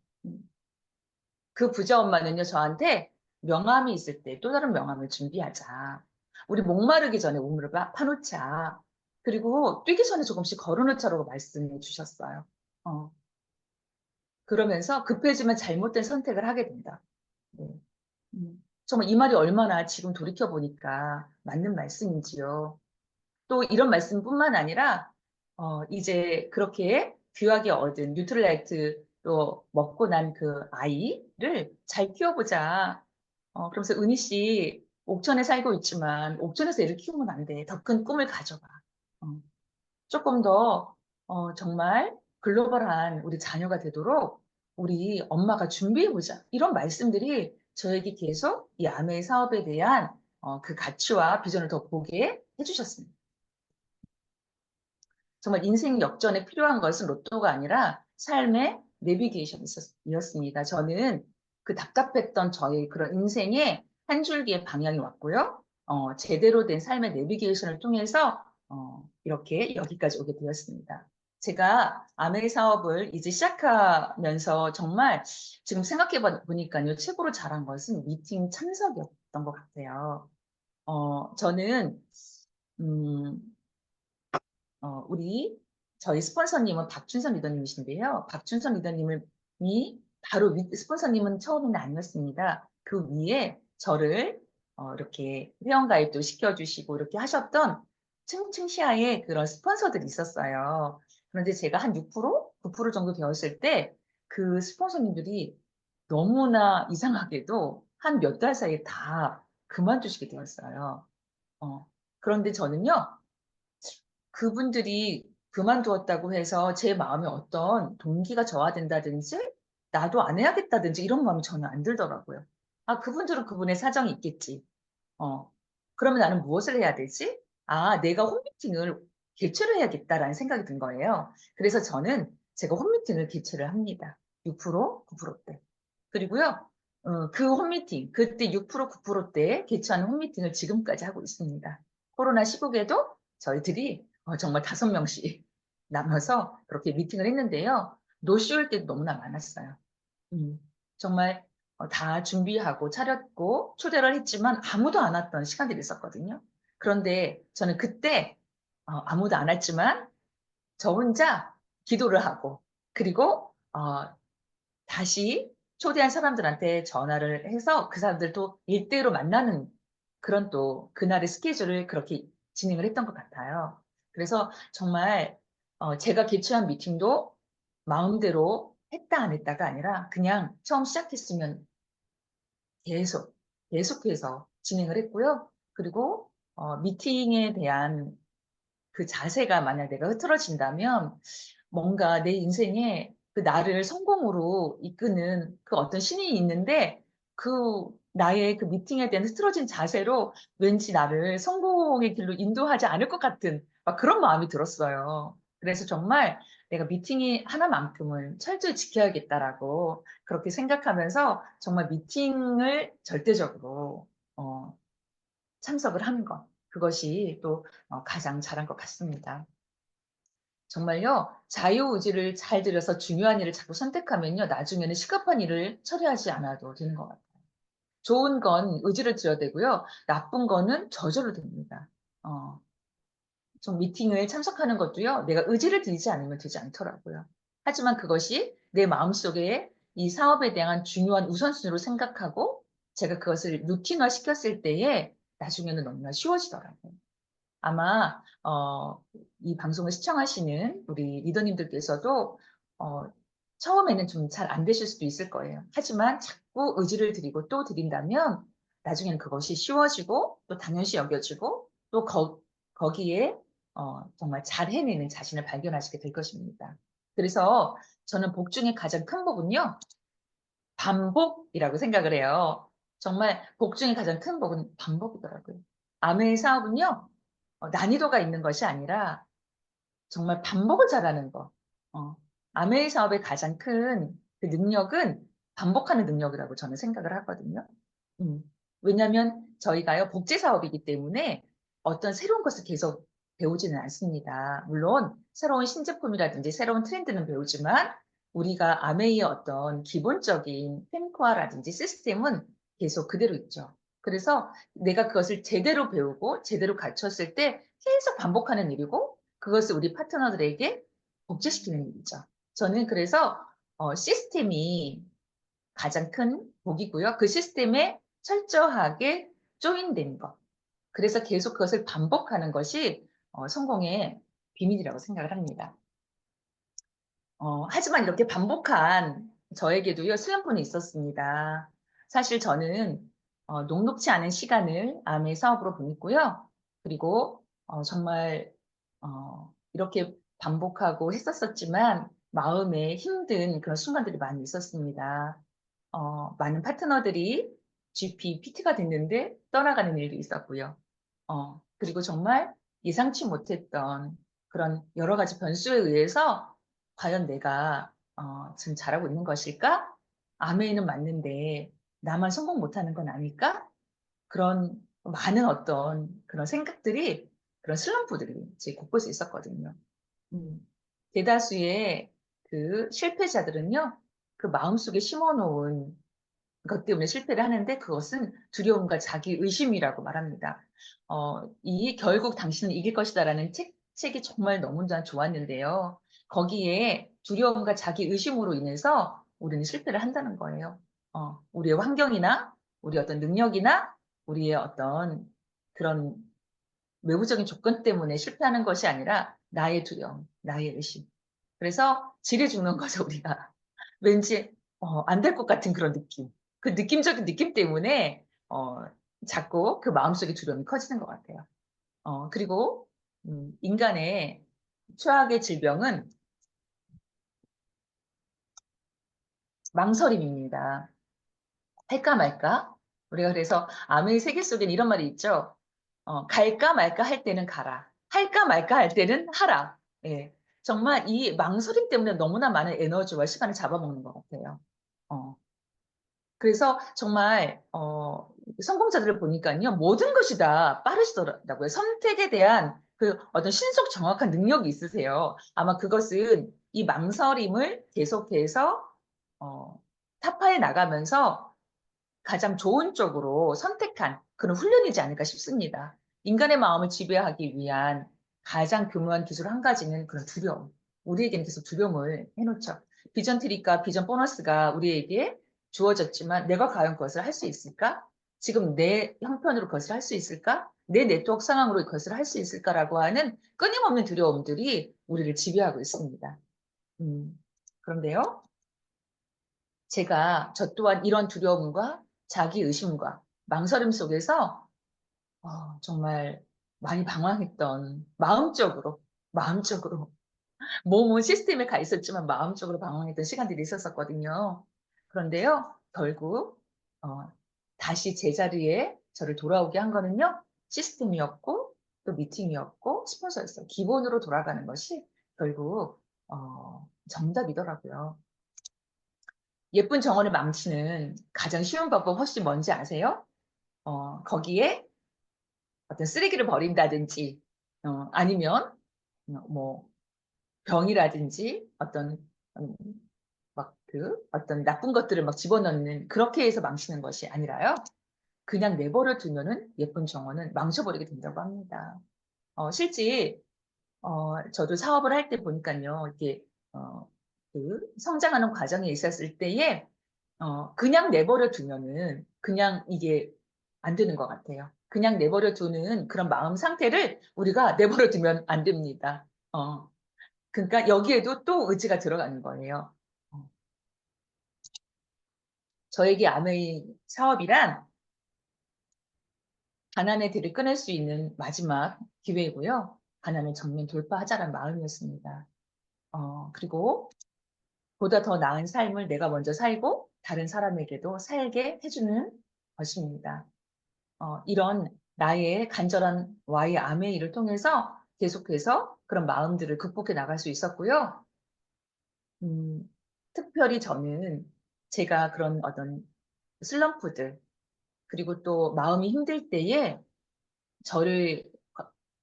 그 부자 엄마는요, 저한테 명함이 있을 때 또 다른 명함을 준비하자. 우리 목마르기 전에 우물을 파놓자. 그리고 뛰기 전에 조금씩 걸어놓자라고 말씀해 주셨어요. 그러면서 급해지면 잘못된 선택을 하게 된다. 네. 정말 이 말이 얼마나 지금 돌이켜보니까 맞는 말씀인지요. 또 이런 말씀뿐만 아니라 이제 그렇게 귀하게 얻은 뉴트럴라이트로 먹고 난 그 아이를 잘 키워보자. 그러면서 은희 씨 옥천에 살고 있지만 옥천에서 애를 키우면 안 돼. 더 큰 꿈을 가져봐. 어, 조금 더 정말 글로벌한 우리 자녀가 되도록 우리 엄마가 준비해보자. 이런 말씀들이 저에게 계속 이 아메이 사업에 대한 그 가치와 비전을 더 보게 해주셨습니다. 정말 인생 역전에 필요한 것은 로또가 아니라 삶의 내비게이션이었습니다. 저는 그 답답했던 저의 그런 인생의 한 줄기의 방향이 왔고요. 제대로 된 삶의 내비게이션을 통해서 이렇게 여기까지 오게 되었습니다. 제가 아메이 사업을 이제 시작하면서 정말 지금 생각해 보니까요, 최고로 잘한 것은 미팅 참석이었던 것 같아요. 저는 저희 스폰서님은 박준선 리더님이신데요. 박준선 리더님이 바로 스폰서님은 처음에는 아니었습니다. 그 위에 저를 이렇게 회원가입도 시켜주시고 이렇게 하셨던 층층 시야에 그런 스폰서들이 있었어요. 그런데 제가 한 6%, 9% 정도 되었을 때 그 스폰서님들이 너무나 이상하게도 한 몇 달 사이에 다 그만두시게 되었어요. 그런데 저는요, 그분들이 그만두었다고 해서 제 마음에 어떤 동기가 저하된다든지 나도 안 해야겠다든지 이런 마음이 전혀 안 들더라고요. 아, 그분들은 그분의 사정이 있겠지. 그러면 나는 무엇을 해야 되지? 아, 내가 홈미팅을 개최를 해야겠다라는 생각이 든 거예요. 그래서 저는 제가 홈미팅을 개최를 합니다. 6%, 9%대. 그리고요, 그 홈미팅, 그때 6%, 9%대 개최하는 홈미팅을 지금까지 하고 있습니다. 코로나 시국에도 저희들이 정말 5명씩 나눠서 그렇게 미팅을 했는데요. 노쇼일 때도 너무나 많았어요. 정말 다 준비하고 차렸고 초대를 했지만 아무도 안 왔던 시간들이 있었거든요. 그런데 저는 그때 아무도 안 왔지만 저 혼자 기도를 하고 그리고 다시 초대한 사람들한테 전화를 해서 그 사람들도 일대로 만나는 그런 또 그날의 스케줄을 그렇게 진행을 했던 것 같아요. 그래서 정말 제가 개최한 미팅도 마음대로 했다 안 했다가 아니라 그냥 처음 시작했으면 계속해서 진행을 했고요. 그리고 미팅에 대한 그 자세가 만약 내가 흐트러진다면 뭔가 내 인생에 그 나를 성공으로 이끄는 그 어떤 신이 있는데 그 나의 그 미팅에 대한 흐트러진 자세로 왠지 나를 성공의 길로 인도하지 않을 것 같은 막 그런 마음이 들었어요. 그래서 정말 내가 미팅이 하나만큼은 철저히 지켜야겠다라고 그렇게 생각하면서 정말 미팅을 절대적으로 참석을 하는 것. 그것이 또 가장 잘한 것 같습니다. 정말요, 자유의지를 잘 들여서 중요한 일을 자꾸 선택하면요, 나중에는 시급한 일을 처리하지 않아도 되는 것 같아요. 좋은 건 의지를 들여야 되고요, 나쁜 거는 저절로 됩니다. 좀 미팅을 참석하는 것도요, 내가 의지를 들이지 않으면 되지 않더라고요. 하지만 그것이 내 마음속에 이 사업에 대한 중요한 우선순위로 생각하고 제가 그것을 루틴화 시켰을 때에 나중에는 너무나 쉬워지더라고요. 아마 이 방송을 시청하시는 우리 리더님들께서도 처음에는 좀 잘 안 되실 수도 있을 거예요. 하지만 자꾸 의지를 드리고 또 드린다면 나중에는 그것이 쉬워지고 또 당연시 여겨지고 또 거기에 정말 잘 해내는 자신을 발견하시게 될 것입니다. 그래서 저는 복 중에 가장 큰 복은요, 반복이라고 생각을 해요. 정말 복 중에 가장 큰 복은 반복이더라고요. 아메의 사업은요, 난이도가 있는 것이 아니라 정말 반복을 잘하는 거. 아메이 사업의 가장 큰 그 능력은 반복하는 능력이라고 저는 생각을 하거든요. 왜냐하면 저희가요, 복제 사업이기 때문에 어떤 새로운 것을 계속 배우지는 않습니다. 물론 새로운 신제품이라든지 새로운 트렌드는 배우지만 우리가 아메이의 어떤 기본적인 템포화라든지 시스템은 계속 그대로 있죠. 그래서 내가 그것을 제대로 배우고 제대로 갖췄을 때 계속 반복하는 일이고 그것을 우리 파트너들에게 복제시키는 일이죠. 저는 그래서 시스템이 가장 큰 복이고요. 그 시스템에 철저하게 조인된 것. 그래서 계속 그것을 반복하는 것이 성공의 비밀이라고 생각을 합니다. 하지만 이렇게 반복한 저에게도요, 슬럼프는 있었습니다. 사실 저는 녹록치 않은 시간을 암의 사업으로 보냈고요. 그리고 정말 이렇게 반복하고 했었지만 마음에 힘든 그런 순간들이 많이 있었습니다. 많은 파트너들이 GP, PT가 됐는데 떠나가는 일도 있었고요. 그리고 정말 예상치 못했던 그런 여러 가지 변수에 의해서 과연 내가 지금 잘하고 있는 것일까? 아메이는 맞는데 나만 성공 못하는 건 아닐까? 그런 많은 어떤 그런 생각들이 그런 슬럼프들이 제 곳곳에 있었거든요. 음. 대다수의 그 실패자들은요, 그 마음속에 심어놓은 것 때문에 실패를 하는데 그것은 두려움과 자기 의심이라고 말합니다. 이 결국 당신은 이길 것이다라는 책이 정말 너무나 좋았는데요. 거기에 두려움과 자기 의심으로 인해서 우리는 실패를 한다는 거예요. 우리의 환경이나 우리 어떤 능력이나 우리의 어떤 그런 외부적인 조건 때문에 실패하는 것이 아니라 나의 두려움, 나의 의심. 그래서 지레 죽는 거죠, 우리가. 왠지 안 될 것 같은 그런 느낌. 그 느낌적인 느낌 때문에 자꾸 그 마음속의 두려움이 커지는 것 같아요. 그리고 인간의 최악의 질병은 망설임입니다. 할까 말까? 우리가 그래서 암의 세계 속엔 이런 말이 있죠. 갈까 말까 할 때는 가라. 할까 말까 할 때는 하라. 예. 정말 이 망설임 때문에 너무나 많은 에너지와 시간을 잡아먹는 것 같아요. 어. 그래서 정말 성공자들을 보니까요. 모든 것이 다 빠르시더라고요. 선택에 대한 그 어떤 신속 정확한 능력이 있으세요. 아마 그것은 이 망설임을 계속해서 타파해 나가면서 가장 좋은 쪽으로 선택한 그런 훈련이지 않을까 싶습니다. 인간의 마음을 지배하기 위한 가장 교묘한 기술 한 가지는 그런 두려움. 우리에게는 계속 두려움을 해놓죠. 비전 트리과 비전 보너스가 우리에게 주어졌지만 내가 과연 그것을 할 수 있을까? 지금 내 형편으로 그것을 할 수 있을까? 내 네트워크 상황으로 그것을 할 수 있을까라고 하는 끊임없는 두려움들이 우리를 지배하고 있습니다. 그런데요. 저 또한 이런 두려움과 자기 의심과 망설임 속에서 정말 많이 방황했던 마음적으로 몸은 시스템에 가 있었지만 마음적으로 방황했던 시간들이 있었었거든요. 그런데요, 결국 다시 제자리에 저를 돌아오게 한 거는요, 시스템이었고 또 미팅이었고 스폰서였어요. 기본으로 돌아가는 것이 결국 정답이더라고요. 예쁜 정원을 망치는 가장 쉬운 방법 혹시 뭔지 아세요? 거기에 어떤 쓰레기를 버린다든지, 아니면, 뭐, 병이라든지, 어떤 나쁜 것들을 막 집어넣는, 그렇게 해서 망치는 것이 아니라요. 그냥 내버려 두면은 예쁜 정원은 망쳐버리게 된다고 합니다. 실제, 저도 사업을 할 때 보니까요, 이렇게, 성장하는 과정에 있었을 때에, 그냥 내버려 두면은 그냥 이게 안 되는 것 같아요. 그냥 내버려 두는 그런 마음 상태를 우리가 내버려 두면 안 됩니다. 그러니까 여기에도 또 의지가 들어가는 거예요. 저에게 아메이 사업이란 가난의 대를 끊을 수 있는 마지막 기회이고요. 가난을 정면 돌파하자는 마음이었습니다. 그리고 보다 더 나은 삶을 내가 먼저 살고 다른 사람에게도 살게 해주는 것입니다. 이런 나의 간절한 와의 아메이를 통해서 계속해서 그런 마음들을 극복해 나갈 수 있었고요. 특별히 저는 제가 그런 어떤 슬럼프들, 그리고 또 마음이 힘들 때에 저를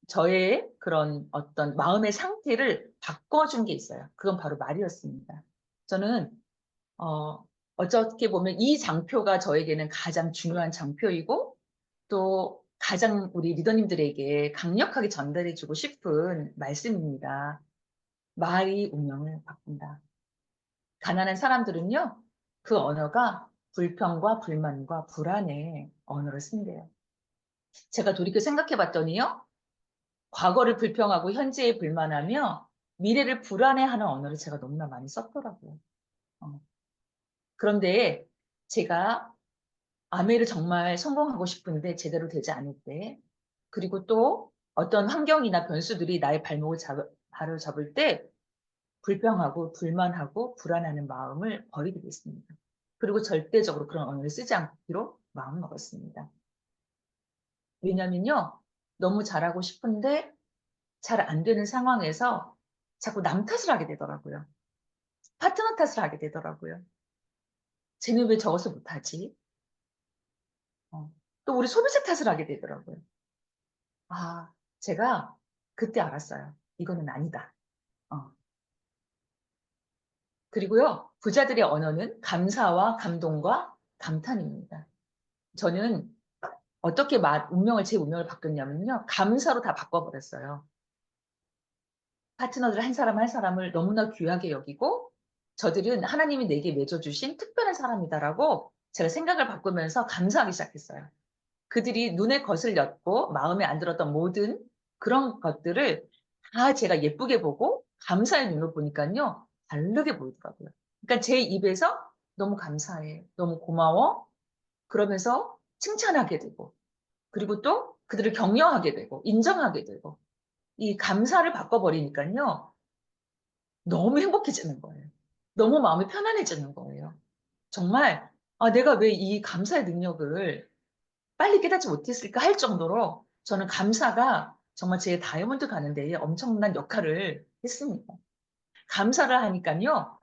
저의 그런 어떤 마음의 상태를 바꿔준 게 있어요. 그건 바로 말이었습니다. 저는 어떻게 보면 이 장표가 저에게는 가장 중요한 장표이고 또 가장 우리 리더님들에게 강력하게 전달해주고 싶은 말씀입니다. 말이 운명을 바꾼다. 가난한 사람들은요, 그 언어가 불평과 불만과 불안의 언어를 쓴대요. 제가 돌이켜 생각해 봤더니요, 과거를 불평하고 현재에 불만하며 미래를 불안해하는 언어를 제가 너무나 많이 썼더라고요. 어. 그런데 제가 아메를 정말 성공하고 싶은데 제대로 되지 않을 때, 그리고 또 어떤 환경이나 변수들이 나의 발을 잡을 때 불평하고 불만하고 불안하는 마음을 버리게 됐습니다. 그리고 절대적으로 그런 언어를 쓰지 않기로 마음먹었습니다. 왜냐면요, 너무 잘하고 싶은데 잘 안 되는 상황에서 자꾸 남 탓을 하게 되더라고요. 파트너 탓을 하게 되더라고요. 쟤는 왜 저것을 못하지? 또 우리 소비자 탓을 하게 되더라고요. 아, 제가 그때 알았어요. 이거는 아니다. 어. 그리고요, 부자들의 언어는 감사와 감동과 감탄입니다. 저는 어떻게 제 운명을 바꿨냐면요. 감사로 다 바꿔버렸어요. 파트너들 한 사람 한 사람을 너무나 귀하게 여기고 저들은 하나님이 내게 맺어주신 특별한 사람이다라고 제가 생각을 바꾸면서 감사하기 시작했어요. 그들이 눈에 거슬렸고 마음에 안 들었던 모든 그런 것들을 다 제가 예쁘게 보고 감사의 눈으로 보니까요. 다르게 보이더라고요. 그러니까 제 입에서 너무 감사해, 너무 고마워 그러면서 칭찬하게 되고 그리고 또 그들을 격려하게 되고 인정하게 되고 이 감사를 바꿔버리니까요. 너무 행복해지는 거예요. 너무 마음이 편안해지는 거예요. 정말 내가 왜 이 감사의 능력을 빨리 깨닫지 못했을까 할 정도로 저는 감사가 정말 제 다이아몬드 가는 데에 엄청난 역할을 했습니다. 감사를 하니까요.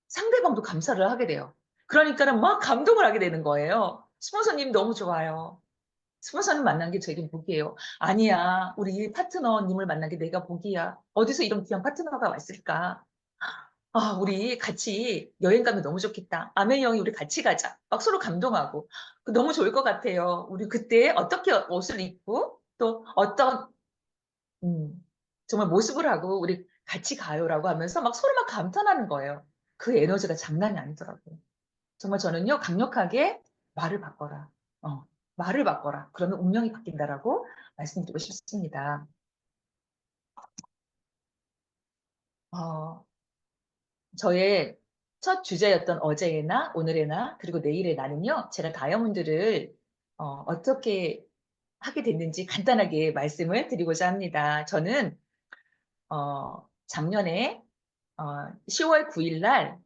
상대방도 감사를 하게 돼요. 그러니까는 막 감동을 하게 되는 거예요. 스폰서님 너무 좋아요. 스폰서님 만난 게 제겐 복이에요. 아니야. 우리 파트너님을 만난 게 내가 복이야. 어디서 이런 귀한 파트너가 왔을까? 아, 우리 같이 여행 가면 너무 좋겠다. 아멘 형이 우리 같이 가자. 막 서로 감동하고. 너무 좋을 것 같아요. 우리 그때 어떻게 옷을 입고 또 어떤 정말 모습을 하고 우리 같이 가요라고 하면서 막 서로 막 감탄하는 거예요. 그 에너지가 장난이 아니더라고요. 정말 저는요, 강력하게 말을 바꿔라. 말을 바꿔라. 그러면 운명이 바뀐다라고 말씀드리고 싶습니다. 어, 저의 첫 주제였던 어제나 오늘에나 그리고 내일의 나는요, 제가 다이아몬드를 어떻게 하게 됐는지 간단하게 말씀을 드리고자 합니다. 저는 작년에 10월 9일 날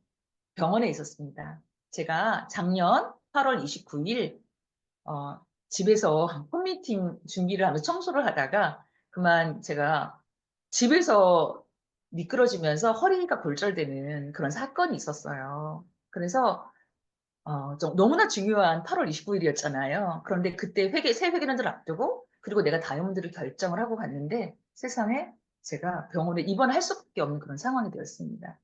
병원에 있었습니다. 제가 작년 8월 29일 집에서 홈미팅 준비를 하면서 청소를 하다가 그만 제가 집에서 미끄러지면서 허리가 골절되는 그런 사건이 있었어요. 그래서 좀 너무나 중요한 8월 29일이었잖아요. 그런데 그때 새 회계연도를 앞두고 그리고 내가 다이아몬드를 결정을 하고 갔는데 세상에 제가 병원에 입원할 수밖에 없는 그런 상황이 되었습니다.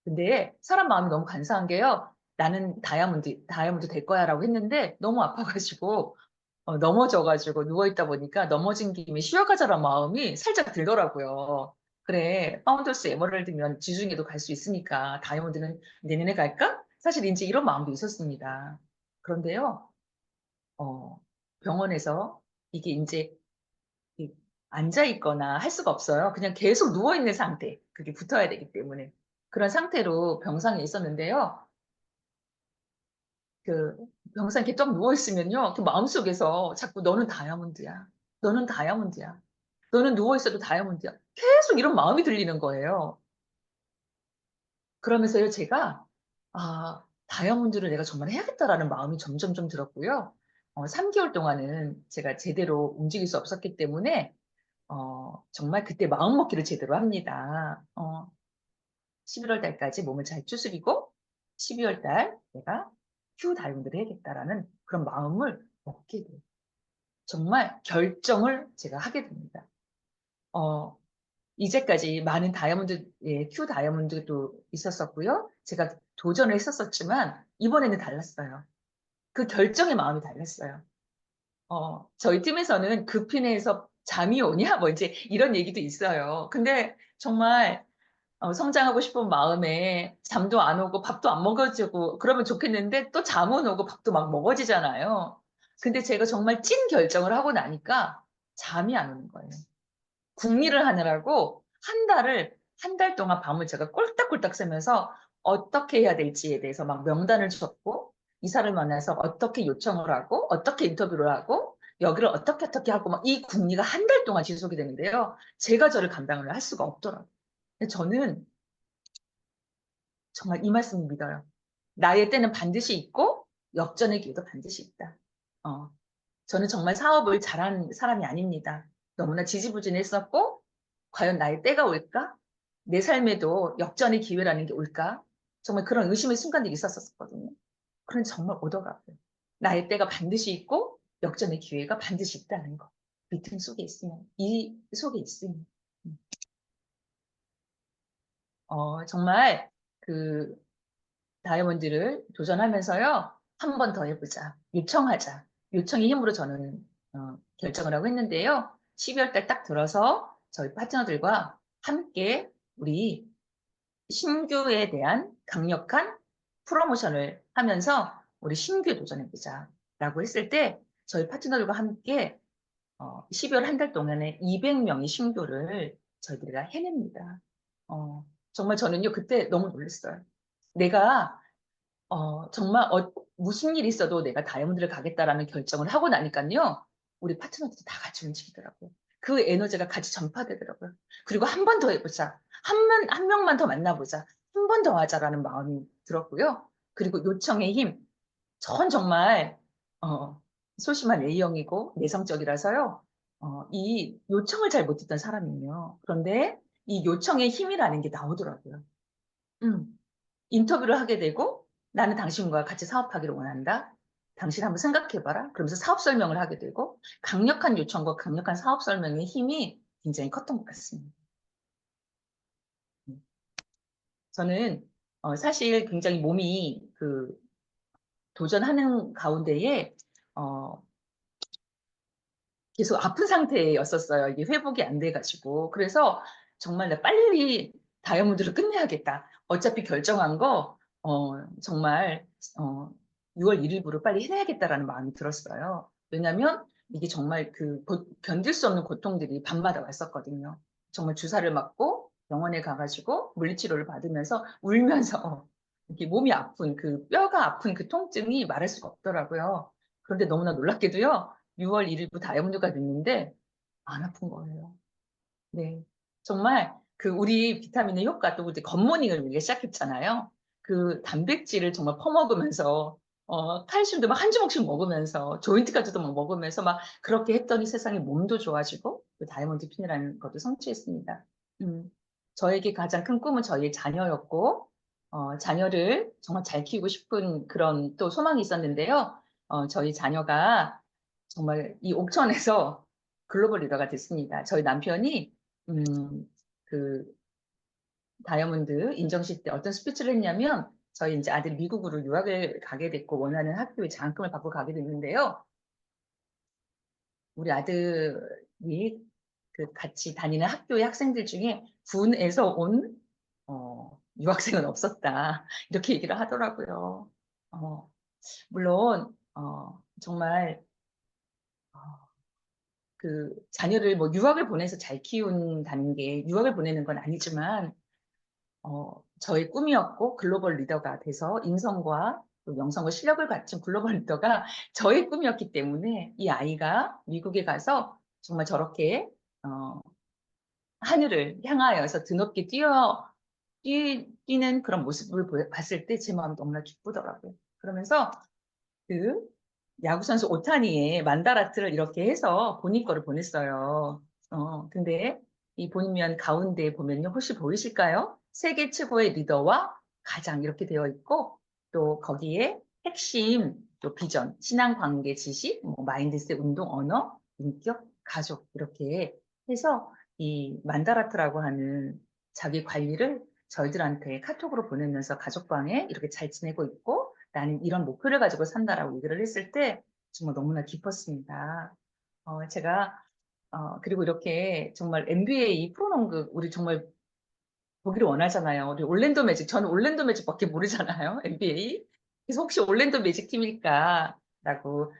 근데 사람 마음이 너무 간사한 게요. 나는 다이아몬드 될 거야라고 했는데 너무 아파가지고 넘어져가지고 누워있다 보니까 넘어진 김에 쉬어가자란 마음이 살짝 들더라고요. 그래, 파운더스 에머랄드면 지중해도 갈 수 있으니까 다이아몬드는 내년에 갈까? 사실 이제 이런 마음도 있었습니다. 그런데요, 병원에서 이게 이제 앉아 있거나 할 수가 없어요. 그냥 계속 누워 있는 상태. 그게 붙어야 되기 때문에. 그런 상태로 병상에 있었는데요. 그 병상에 이렇게 쫙 누워 있으면요. 그 마음속에서 자꾸 너는 다이아몬드야. 너는 다이아몬드야. 너는 누워 있어도 다이아몬드야. 계속 이런 마음이 들리는 거예요. 그러면서요, 제가 다이아몬드를 내가 정말 해야겠다라는 마음이 점점점 들었고요. 3개월 동안은 제가 제대로 움직일 수 없었기 때문에 정말 그때 마음먹기를 제대로 합니다. 11월 달까지 몸을 잘 추스리고 12월 달 내가 다이아몬드를 해야겠다라는 그런 마음을 먹게 돼요. 정말 결정을 제가 하게 됩니다. 이제까지 많은 큐 다이아몬드도 있었었고요. 제가 도전을 했었었지만 이번에는 달랐어요. 그 결정의 마음이 달랐어요. 저희 팀에서는 그 핀에서 잠이 오냐? 뭐 이제 이런 얘기도 있어요. 근데 정말 성장하고 싶은 마음에 잠도 안 오고 밥도 안 먹어지고 그러면 좋겠는데 또 잠은 오고 밥도 막 먹어지잖아요. 근데 제가 정말 찐 결정을 하고 나니까 잠이 안 오는 거예요. 궁리를 하느라고 한 달 동안 밤을 제가 꼴딱꼴딱 새면서 어떻게 해야 될지에 대해서 막 명단을 적고 이사를 만나서 어떻게 요청을 하고 어떻게 인터뷰를 하고 여기를 어떻게 하고 막 이 궁리가 한 달 동안 지속이 되는데요. 제가 저를 감당을 할 수가 없더라고요. 근데 저는 정말 이 말씀을 믿어요. 나의 때는 반드시 있고 역전의 기회도 반드시 있다. 저는 정말 사업을 잘한 사람이 아닙니다. 너무나 지지부진했었고 과연 나의 때가 올까? 내 삶에도 역전의 기회라는 게 올까? 정말 그런 의심의 순간들이 있었었거든요. 그런데 정말 오더라고요. 나의 때가 반드시 있고 역전의 기회가 반드시 있다는 거. 믿음 속에 있으면, 이 속에 있으면. 정말 그 다이아몬드를 도전하면서요. 한 번 더 해보자. 요청하자. 요청의 힘으로 저는 결정을 하고 했는데요. 12월 달 딱 들어서 저희 파트너들과 함께 우리 신규에 대한 강력한 프로모션을 하면서 우리 신규에 도전해보자 라고 했을 때 저희 파트너들과 함께 12월 한 달 동안에 200명의 신규를 저희들이 해냅니다. 정말 저는요 그때 너무 놀랐어요. 내가 정말 무슨 일이 있어도 내가 다이아몬드를 가겠다라는 결정을 하고 나니까요. 우리 파트너들이 다 같이 움직이더라고요. 그 에너지가 같이 전파되더라고요. 그리고 한 번 더 해보자. 한 명만 더 만나보자. 한 번 더 하자라는 마음이 들었고요. 그리고 요청의 힘. 전 정말 소심한 A형이고 내성적이라서요. 이 요청을 잘 못했던 사람이에요. 그런데 이 요청의 힘이라는 게 나오더라고요. 인터뷰를 하게 되고 나는 당신과 같이 사업하기를 원한다. 당신 한번 생각해봐라. 그러면서 사업 설명을 하게 되고 강력한 요청과 강력한 사업 설명의 힘이 굉장히 컸던 것 같습니다. 저는 사실 굉장히 몸이 도전하는 가운데에 계속 아픈 상태였었어요. 이게 회복이 안 돼가지고. 그래서 정말 나 빨리 다이아몬드를 끝내야겠다. 어차피 결정한 거 정말 6월 1일부로 빨리 해내야겠다라는 마음이 들었어요. 왜냐하면 이게 정말 견딜 수 없는 고통들이 밤마다 왔었거든요. 정말 주사를 맞고 병원에 가가지고 물리치료를 받으면서 울면서 이렇게 몸이 아픈 뼈가 아픈 그 통증이 말할 수가 없더라고요. 그런데 너무나 놀랍게도요. 6월 1일부터 다이아몬드가 됐는데 안 아픈 거예요. 네. 정말 우리 비타민의 효과 또 이제 굿모닝을 우리가 시작했잖아요. 그 단백질을 정말 퍼먹으면서 칼슘도 막 한 주먹씩 먹으면서 조인트까지도 막 먹으면서 막 그렇게 했더니 세상에 몸도 좋아지고 그 다이아몬드 핀이라는 것도 성취했습니다. 저에게 가장 큰 꿈은 저희의 자녀였고 자녀를 정말 잘 키우고 싶은 그런 또 소망이 있었는데요. 저희 자녀가 정말 이 옥천에서 글로벌 리더가 됐습니다. 저희 남편이 다이아몬드 인정식 때 어떤 스피치를 했냐면 저희 이제 아들 미국으로 유학을 가게 됐고 원하는 학교에 장학금을 받고 가게 됐는데요. 우리 아들이 같이 다니는 학교의 학생들 중에 군에서 온 유학생은 없었다. 이렇게 얘기를 하더라고요. 물론 정말 자녀를 뭐 유학을 보내서 잘 키운다는 게 유학을 보내는 건 아니지만 저의 꿈이었고 글로벌 리더가 돼서 인성과 명성과 실력을 갖춘 글로벌 리더가 저의 꿈이었기 때문에 이 아이가 미국에 가서 정말 저렇게 하늘을 향하여서 드높게 뛰는 그런 모습을 봤을 때 제 마음이 너무나 기쁘더라고요. 그러면서 야구선수 오타니의 만다라트를 이렇게 해서 본인 거를 보냈어요. 근데 이 본인면 가운데 보면요. 혹시 보이실까요? 세계 최고의 리더와 가장 이렇게 되어 있고 또 거기에 핵심 또 비전, 신앙 관계 지식, 뭐 마인드셋, 운동, 언어 인격, 가족 이렇게 해서 이 만다라트라고 하는 자기 관리를 저희들한테 카톡으로 보내면서 가족방에 이렇게 잘 지내고 있고 나는 이런 목표를 가지고 산다라고 얘기를 했을 때 정말 너무나 기뻤습니다. 제가 그리고 이렇게 정말 NBA 프로농구 우리 정말 보기를 원하잖아요. 우리 올랜도 매직, 저는 올랜도 매직밖에 모르잖아요. NBA. 그래서 혹시 올랜도 매직 팀일까라고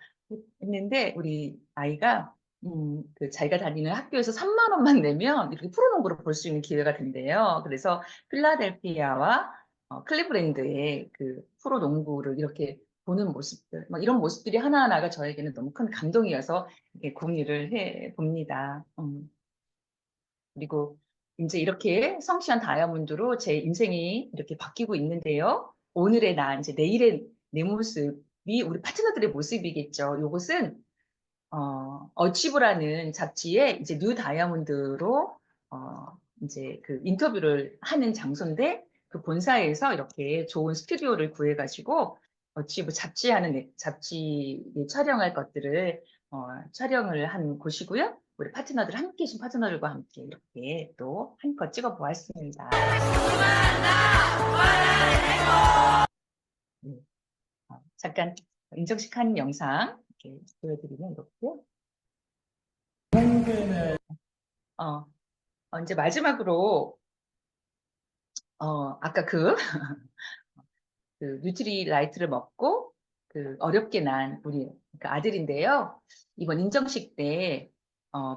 했는데 우리 아이가 그 자기가 다니는 학교에서 3만 원만 내면 이렇게 프로농구를 볼 수 있는 기회가 된대요. 그래서 필라델피아와 클리브랜드의 그 프로농구를 이렇게 보는 모습들, 막 이런 모습들이 하나하나가 저에게는 너무 큰 감동이어서 이렇게 공유를 해 봅니다. 그리고 이제 이렇게 성취한 다이아몬드로 제 인생이 이렇게 바뀌고 있는데요. 오늘의 나, 이제 내일의 내 모습이 우리 파트너들의 모습이겠죠. 요것은 어치브라는 잡지에 이제 뉴 다이아몬드로 이제 그 인터뷰를 하는 장소인데 그 본사에서 이렇게 좋은 스튜디오를 구해가지고 어치브 잡지에 촬영할 것들을 촬영을 한 곳이고요. 우리 파트너들 함께 해준 파트너들과 함께 이렇게 또 한껏 찍어 보았습니다. 네. 잠깐 인정식 한 영상 이렇게 보여드리면 이렇게. 이제 마지막으로 아까 그 뉴트리 라이트를 먹고 그 어렵게 난 우리 그 아들인데요. 이번 인정식 때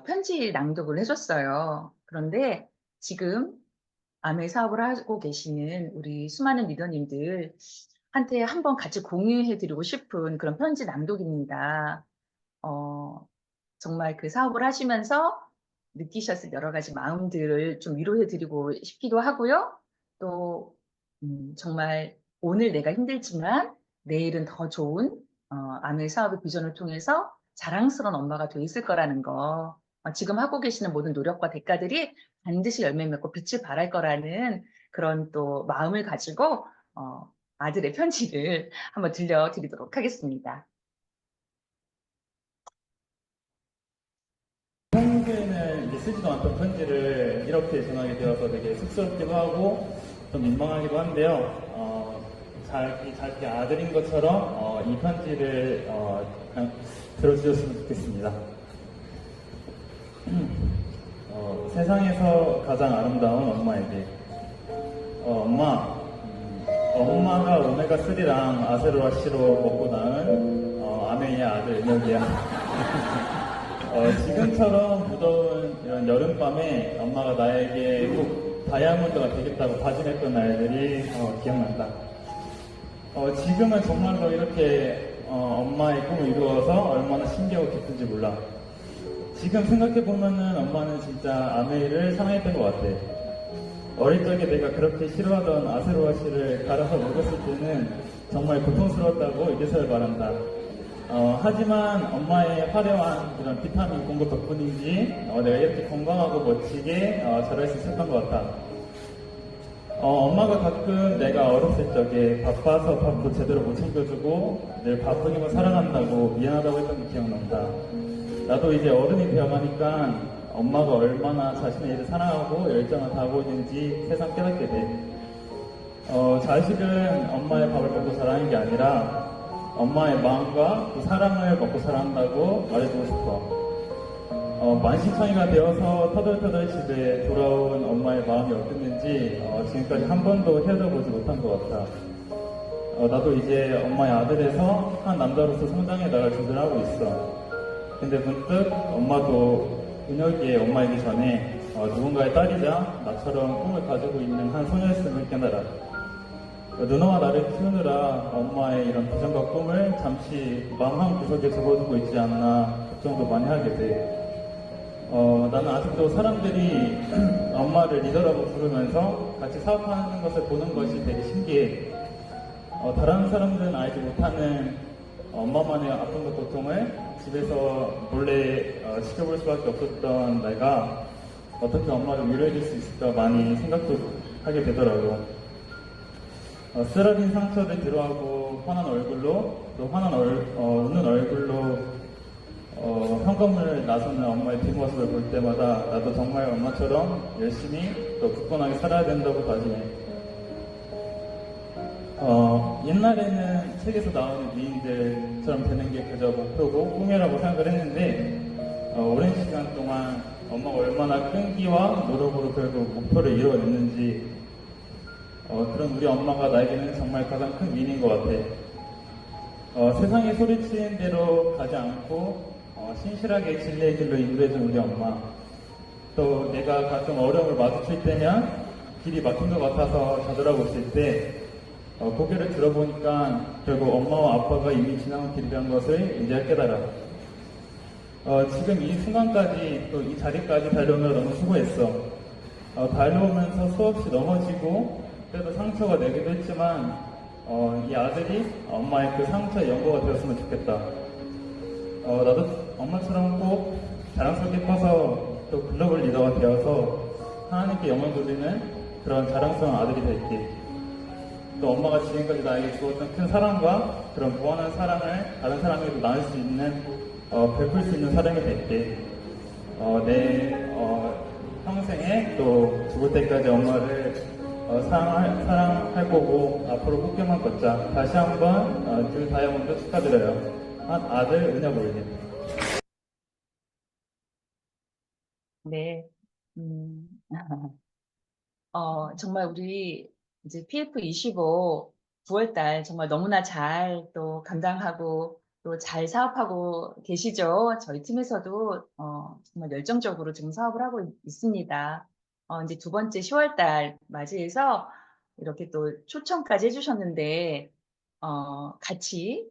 편지 낭독을 해줬어요. 그런데 지금 아메 사업을 하고 계시는 우리 수많은 리더님들한테 한번 같이 공유해드리고 싶은 그런 편지 낭독입니다. 정말 그 사업을 하시면서 느끼셨을 여러 가지 마음들을 좀 위로해드리고 싶기도 하고요. 또 정말 오늘 내가 힘들지만 내일은 더 좋은 아메 사업의 비전을 통해서 자랑스러운 엄마가 돼 있을 거라는 거, 지금 하고 계시는 모든 노력과 대가들이 반드시 열매 맺고 빛을 발할 거라는 그런 또 마음을 가지고 아들의 편지를 한번 들려드리도록 하겠습니다. 평소에는 이제 쓰지도 않던 편지를 이렇게 전하게 되어서 되게 쑥스럽기도 하고 좀 민망하기도 한데요. 자기 아들인 것처럼 이 편지를 그냥 들어주셨으면 좋겠습니다. 세상에서 가장 아름다운 엄마에게 엄마가 오메가3랑 아세로라씨로 먹고 낳은 아메이의 아들 은혁이야. 지금처럼 무더운 이런 여름밤에 엄마가 나에게 꼭 다이아몬드가 되겠다고 다짐했던 날들이 기억난다. 지금은 정말로 이렇게 엄마의 꿈을 이루어서 얼마나 신기하고 기쁜지 몰라. 지금 생각해보면은 엄마는 진짜 아메이를 사랑했던 것 같아. 어릴 적에 내가 그렇게 싫어하던 아세로아 씨를 갈아서 먹었을 때는 정말 고통스러웠다고 이제서야 말한다. 하지만 엄마의 화려한 이런 비타민 공급 덕분인지 내가 이렇게 건강하고 멋지게 자랄 수 있었던 것 같아. 엄마가 가끔 내가 어렸을 적에 바빠서 밥도 제대로 못 챙겨주고 늘 바쁘기만 사랑한다고 미안하다고 했던 게 기억난다. 나도 이제 어른이 되어가니까 엄마가 얼마나 자신의 일을 사랑하고 열정을 다하고 있는지 새삼 깨닫게 돼. 자식은 엄마의 밥을 먹고 자라는 게 아니라 엄마의 마음과 그 사랑을 먹고 자란다고 말해주고 싶어. 만신창이가 되어서 터덜터덜 집에 돌아온 엄마의 마음이 어땠는지 지금까지 한 번도 헤어져보지 못한 것 같아. 나도 이제 엄마의 아들에서 한 남자로서 성장의 나를 조절하고 있어. 근데 문득 엄마도 은혁이의 엄마이기 전에 누군가의 딸이자 나처럼 꿈을 가지고 있는 한 소녀였음을 깨달아. 누나와 나를 키우느라 엄마의 이런 비전과 꿈을 잠시 마음 한 구석에 접어두고 있지 않나 걱정도 많이 하게 돼. 나는 아직도 사람들이 엄마를 리더라고 부르면서 같이 사업하는 것을 보는 것이 되게 신기해. 다른 사람들은 알지 못하는 엄마만의 아픔과 고통을 집에서 몰래 지켜볼 수밖에 없었던 내가 어떻게 엄마를 위로해줄 수 있을까 많이 생각도 하게 되더라고. 쓰러진 상처를 뒤로하고 환한 얼굴로 또 우는 얼굴로 현관문을 나서는 엄마의 뒷모습을 볼 때마다 나도 정말 엄마처럼 열심히 또 굳건하게 살아야 된다고 다짐해. 옛날에는 책에서 나오는 미인들처럼 되는 게 그저 목표고 꿈이라고 생각을 했는데 오랜 시간 동안 엄마가 얼마나 끈기와 노력으로 결국 목표를 이루어냈는지 그런 우리 엄마가 나에게는 정말 가장 큰 미인인 것 같아. 세상이 소리치는 대로 가지 않고 신실하게 진리의 길로 인도해준 우리 엄마. 또 내가 가끔 어려움을 마주칠 때면 길이 막힌 것 같아서 좌절하고 있을 때 고개를 들어보니까 결국 엄마와 아빠가 이미 지나온 길이라는 것을 이제 깨달아. 지금 이 순간까지 또 이 자리까지 달려오느라 너무 수고했어. 달려오면서 수없이 넘어지고 그래도 상처가 내기도 했지만 이 아들이 엄마의 그 상처의 연고가 되었으면 좋겠다. 나도 엄마처럼 꼭 자랑스럽게 커서 또 글로벌 리더가 되어서 하나님께 영광 돌리는 그런 자랑스러운 아들이 될게. 또 엄마가 지금까지 나에게 주었던 큰 사랑과 그런 무한한 사랑을 다른 사람에게도 나눌 수 있는 베풀 수 있는 사람이 될게. 내 평생에 또 죽을 때까지 엄마를 사랑할 거고 앞으로 꽃게만 걷자. 다시 한번 두 다이아몬드 축하드려요. 한 아들 은혁 올림. 네. 정말 우리 이제 PF25 9월달 정말 너무나 잘 또 감당하고 또 잘 사업하고 계시죠? 저희 팀에서도 정말 열정적으로 지금 사업을 하고 있습니다. 이제 두 번째 10월달 맞이해서 이렇게 또 초청까지 해주셨는데 같이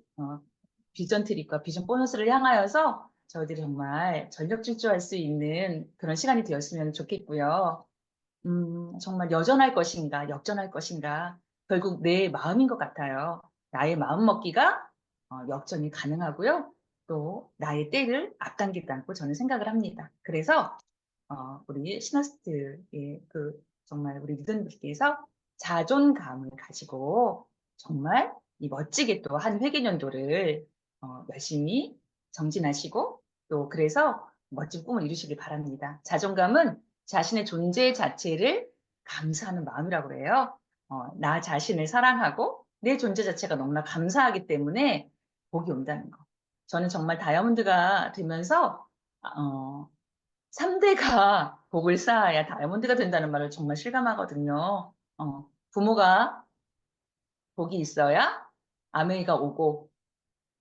비전 트립과 비전 보너스를 향하여서 저희들이 정말 전력 질주할 수 있는 그런 시간이 되었으면 좋겠고요. 정말 여전할 것인가, 역전할 것인가, 결국 내 마음인 것 같아요. 나의 마음 먹기가 역전이 가능하고요. 또 나의 때를 앞당기지 않고 저는 생각을 합니다. 그래서 우리 시너스트의 정말 우리 리더님들께서 자존감을 가지고 정말 이 멋지게 또 한 회계연도를 열심히 정진하시고 또 그래서 멋진 꿈을 이루시길 바랍니다. 자존감은 자신의 존재 자체를 감사하는 마음이라고 해요. 나 자신을 사랑하고 내 존재 자체가 너무나 감사하기 때문에 복이 온다는 거. 저는 정말 다이아몬드가 되면서 3대가 복을 쌓아야 다이아몬드가 된다는 말을 정말 실감하거든요. 부모가 복이 있어야 아메이가 오고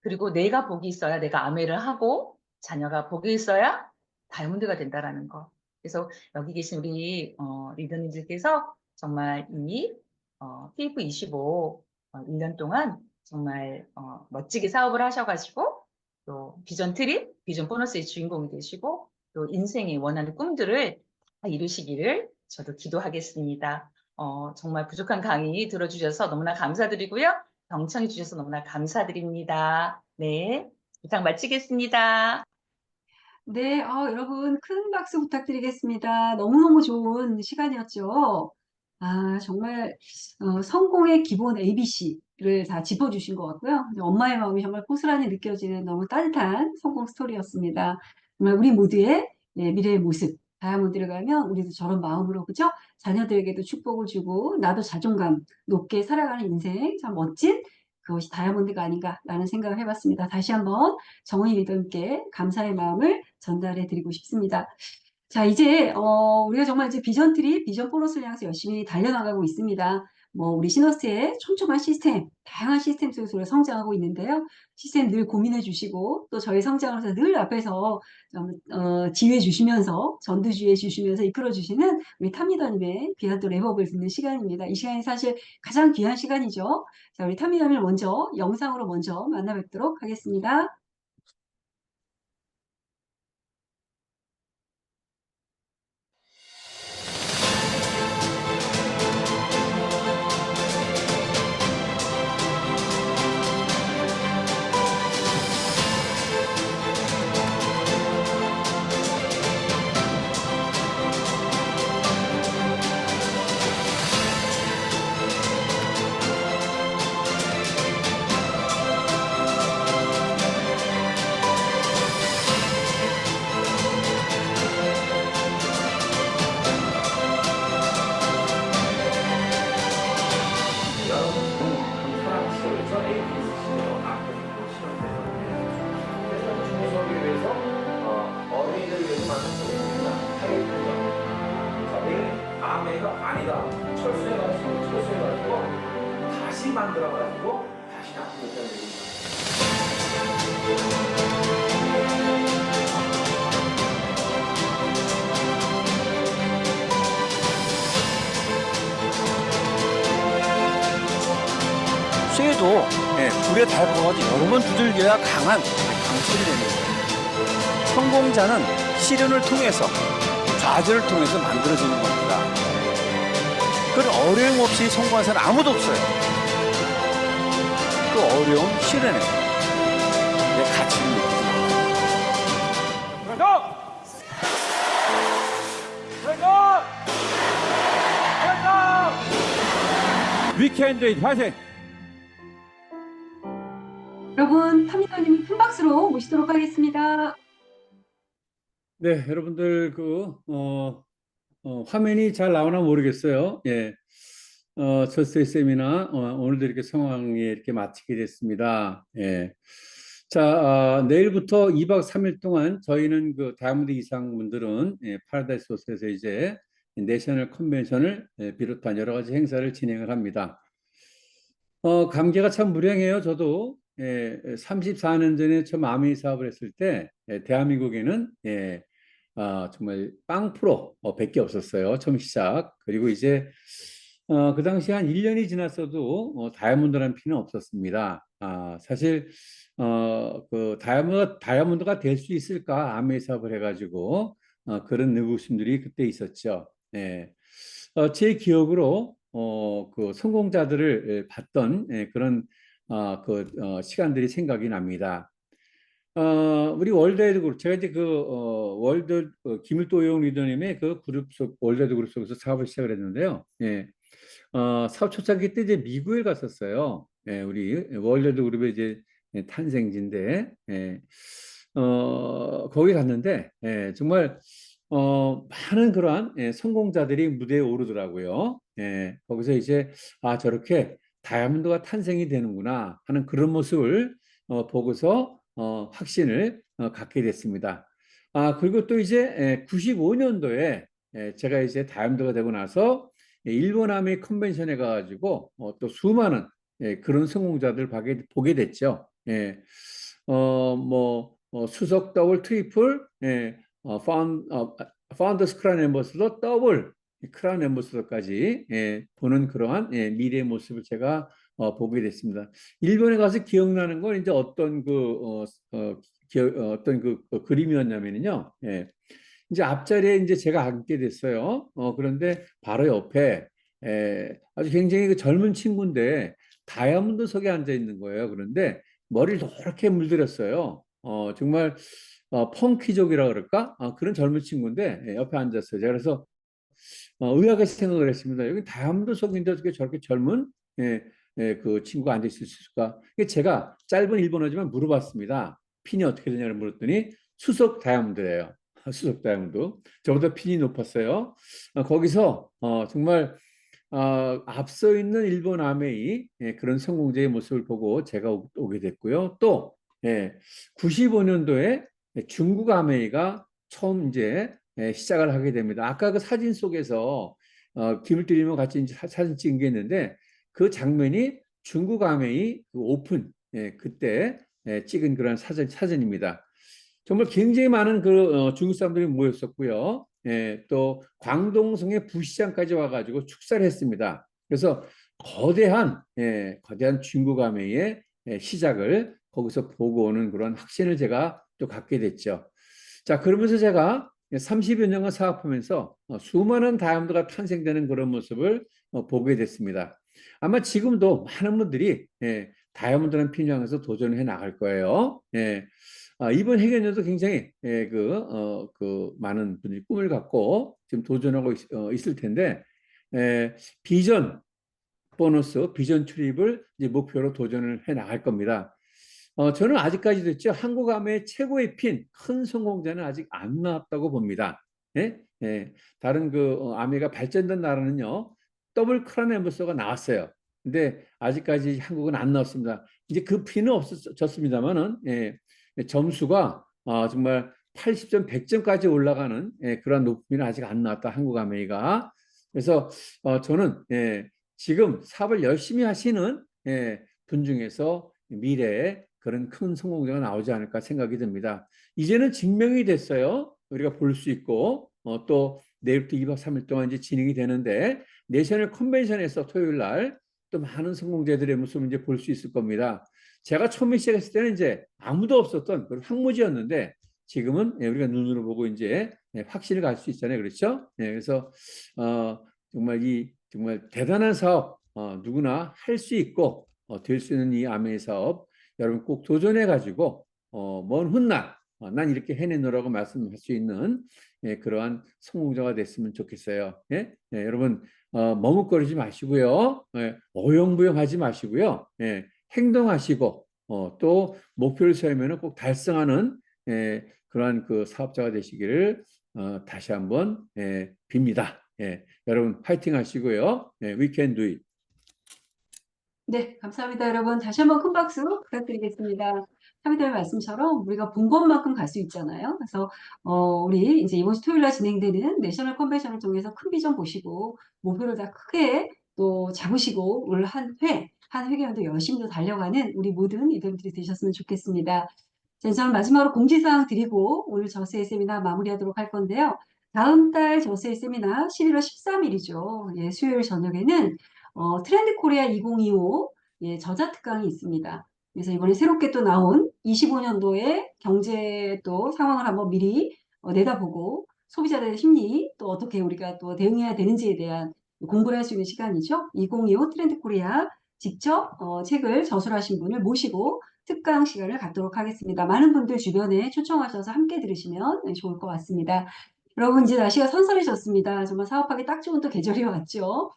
그리고 내가 복이 있어야 내가 아메이를 하고 자녀가 복이 있어야 다이아몬드가 된다라는 거. 그래서 여기 계신 우리 리더님들께서 정말 이 PF25 1년 동안 정말 멋지게 사업을 하셔가지고 또 비전 트립, 비전 보너스의 주인공이 되시고 또 인생의 원하는 꿈들을 다 이루시기를 저도 기도하겠습니다. 정말 부족한 강의 들어주셔서 너무나 감사드리고요. 경청해 주셔서 너무나 감사드립니다. 네, 이상 마치겠습니다. 네, 여러분 큰 박수 부탁드리겠습니다. 너무너무 좋은 시간이었죠. 정말 성공의 기본 ABC를 다 짚어주신 것 같고요. 엄마의 마음이 정말 고스란히 느껴지는 너무 따뜻한 성공 스토리였습니다. 정말 우리 모두의 미래의 모습, 다이아몬드를 가면 우리도 저런 마음으로, 그죠? 자녀들에게도 축복을 주고 나도 자존감 높게 살아가는 인생, 참 멋진 그것이 다이아몬드가 아닌가라는 생각을 해봤습니다. 다시 한번 정은희 리더님께 감사의 마음을 전달해 드리고 싶습니다. 자, 이제 우리가 정말 이제 비전 트립, 비전 보너스를 향해서 열심히 달려나가고 있습니다. 우리 시너스의 촘촘한 시스템, 다양한 시스템 속에서 우리가 성장하고 있는데요. 시스템 늘 고민해 주시고 또 저희 성장을 해서 늘 앞에서 지휘해 주시면서 전두지휘해 주시면서 이끌어 주시는 우리 탐리더님의 귀한 또 랩업을 듣는 시간입니다. 이 시간이 사실 가장 귀한 시간이죠. 자, 우리 탐리더님을 먼저 영상으로 먼저 만나 뵙도록 하겠습니다. ABS-C로 앞으로 실현돼요. 그래서 중소기업을 위해서 어린이들을 위해서 만든 제품입니다. 타겟 자, 내가 아메가 아니다. 철수해가지고 다시 만들어가지고 다시 납품했다는 얘기입니다. 쇠도 불에 달궈가지고 여러 번 두들겨야 강한 강철이 되는 거예요. 성공자는 시련을 통해서, 좌절을 통해서 만들어지는 겁니다. 그런 어려움 없이 성공한 사람 아무도 없어요. 그 어려움, 시련에 내 가치를 느끼는 위켄드 화이팅! 여러분, 탐리더님을 큰 박수로 모시도록 하겠습니다. 네, 여러분들 화면이 잘 나오나 모르겠어요. 예, 저스트 쌤이나 오늘도 이렇게 상황에 이렇게 마치게 됐습니다. 예, 자, 내일부터 2박 3일 동안 저희는 그 다이아몬드 이상 분들은 파라다이스 호텔에서 이제 내셔널 컨벤션을 비롯한 여러 가지 행사를 진행을 합니다. 감개가 참 무량해요. 저도 34년 전에 처음 아미 사업을 했을 때 대한민국에는 정말 빵 프로 밖에 없었어요. 처음 시작. 그리고 이제 그 당시 한 1년이 지났어도 다이아몬드라는 피는 없었습니다. 사실 그 다이아몬드가 될 수 있을까 아미 사업을 해가지고 그런 의구심들이 그때 있었죠. 제 기억으로 그 성공자들을 봤던 그런 시간들이 생각이 납니다. 우리 월드헤드 그룹, 제가 이제 김일도 용 리더님의 그 그룹 속, 월드헤드 그룹 속에서 사업을 시작을 했는데요. 사업 초창기 때 이제 미국에 갔었어요. 우리 월드헤드 그룹의 이제 탄생지인데, 거기 갔는데, 정말, 많은 그러한 성공자들이 무대에 오르더라고요. 거기서 이제, 저렇게 다이아몬드가 탄생이 되는구나 하는 그런 모습을 보고서 확신을 갖게 됐습니다. 그리고 또 이제 95년도에 제가 이제 다이아몬드가 되고 나서 일본 아미 컨벤션에 가가지고 또 수많은 그런 성공자들 보게 됐죠. 수석, 더블, 트리플, 파운더스 크라운 앰버서더, 더블 크라운 앰버서더까지 보는 그러한 미래의 모습을 제가 보게 됐습니다. 일본에 가서 기억나는 건 이제 어떤 그림이었냐면요. 이제 앞자리에 이제 제가 앉게 됐어요. 그런데 바로 옆에 아주 굉장히 그 젊은 친구인데 다이아몬드석에 앉아 있는 거예요. 그런데 머리를 노랗게 물들였어요. 정말 펑키족이라 그럴까? 그런 젊은 친구인데 옆에 앉았어요. 제가 그래서 의아하게 생각을 했습니다. 여기 다이아몬드석인데 어떻게 저렇게 젊은 그 친구가 앉아 있을 수 있을까? 제가 짧은 일본어지만 물어봤습니다. 핀이 어떻게 되냐고 물었더니 수석 다이아몬드예요. 수석 다이아몬드. 저보다 핀이 높았어요. 거기서 정말 앞서 있는 일본 아메이 그런 성공자의 모습을 보고 제가 오게 됐고요. 또 95년도에 중국 아메이가 처음 이제 시작을 하게 됩니다. 아까 그 사진 속에서 김일두님과 같이 이제 사진 찍은 게 있는데 그 장면이 중국 아메이 그 오픈 그때 찍은 그런 사진입니다. 정말 굉장히 많은 그 중국 사람들이 모였었고요. 또 광동성의 부시장까지 와가지고 축사를 했습니다. 그래서 거대한 중국 아메이의 시작을 거기서 보고 오는 그런 확신을 제가 또 갖게 됐죠. 자, 그러면서 제가 30여 년간 사업하면서 수많은 다이아몬드가 탄생되는 그런 모습을 보게 됐습니다. 아마 지금도 많은 분들이 다이아몬드라는 핀 향해서 도전을 해 나갈 거예요. 이번 해견에도 굉장히 많은 분들이 꿈을 갖고 지금 도전하고 있을 텐데 비전 보너스, 비전 출입을 이제 목표로 도전을 해 나갈 겁니다. 저는 아직까지도 있죠. 한국 아메의 최고의 핀, 큰 성공자는 아직 안 나왔다고 봅니다. 다른 아메가 발전된 나라는요, 더블 크라운 앰버서더가 나왔어요. 근데 아직까지 한국은 안 나왔습니다. 이제 그 피는 없어졌습니다만은 예, 점수가 정말 80점, 100점까지 올라가는 그런 높이는 아직 안 나왔다. 한국 아메이가. 그래서 저는 지금 사업을 열심히 하시는 분 중에서 미래에 그런 큰 성공자가 나오지 않을까 생각이 듭니다. 이제는 증명이 됐어요. 우리가 볼 수 있고 또 내일부터 2박 3일 동안 이제 진행이 되는데 내셔널 컨벤션에서 토요일 날 또 많은 성공자들의 모습을 이제 볼 수 있을 겁니다. 제가 처음에 시작했을 때는 이제 아무도 없었던 그런 황무지였는데 지금은 우리가 눈으로 보고 이제 확신을 갈 수 있잖아요. 그렇죠? 그래서 정말 정말 대단한 사업 누구나 할 수 있고 될 수 있는 이 아메이 사업 여러분 꼭 도전해 가지고 먼 훗날 난 이렇게 해내노라고 말씀할 수 있는 그러한 성공자가 됐으면 좋겠어요. 여러분 머뭇거리지 마시고요. 어영부영하지 마시고요. 행동하시고 또 목표를 세우면 꼭 달성하는 그러한 그 사업자가 되시기를 다시 한번 빕니다. 여러분 파이팅 하시고요. We can do it. 네, 감사합니다, 여러분. 다시 한번 큰 박수 부탁드리겠습니다. 사미다의 말씀처럼 우리가 본 것만큼 갈 수 있잖아요. 그래서 우리 이제 이번 주 토요일 날 진행되는 내셔널 컨벤션을 통해서 큰 비전 보시고 목표를 다 크게 또 잡으시고 올 한 회견도 열심히 또 달려가는 우리 모든 리더들이 되셨으면 좋겠습니다. 자, 저는 마지막으로 공지사항 드리고 오늘 저스의 세미나 마무리하도록 할 건데요. 다음 달 저스의 세미나 11월 13일이죠. 수요일 저녁에는 트렌드 코리아 2025 저자 특강이 있습니다. 그래서 이번에 새롭게 또 나온 25년도의 경제 또 상황을 한번 미리 내다보고 소비자들의 심리 또 어떻게 우리가 또 대응해야 되는지에 대한 공부를 할 수 있는 시간이죠. 2025 트렌드 코리아 직접 책을 저술하신 분을 모시고 특강 시간을 갖도록 하겠습니다. 많은 분들 주변에 초청하셔서 함께 들으시면 좋을 것 같습니다. 여러분 이제 날씨가 선선해졌습니다. 정말 사업하기 딱 좋은 또 계절이 왔죠.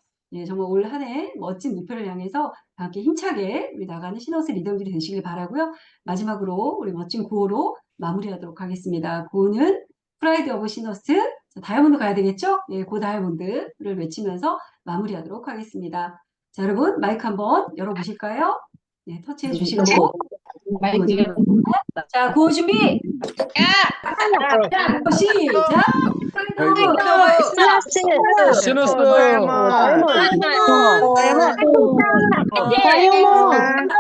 정말 올 한 해 멋진 목표를 향해서 함께 힘차게 우리 나가는 시너스 리더들이 되시길 바라고요. 마지막으로 우리 멋진 구호로 마무리하도록 하겠습니다. 구호는 프라이드 오브 시너스, 다이아몬드 가야 되겠죠? 고 다이아몬드를 외치면서 마무리하도록 하겠습니다. 자, 여러분 마이크 한번 열어보실까요? 터치해 주시고 자, 구호 준비! 시작! 시너스!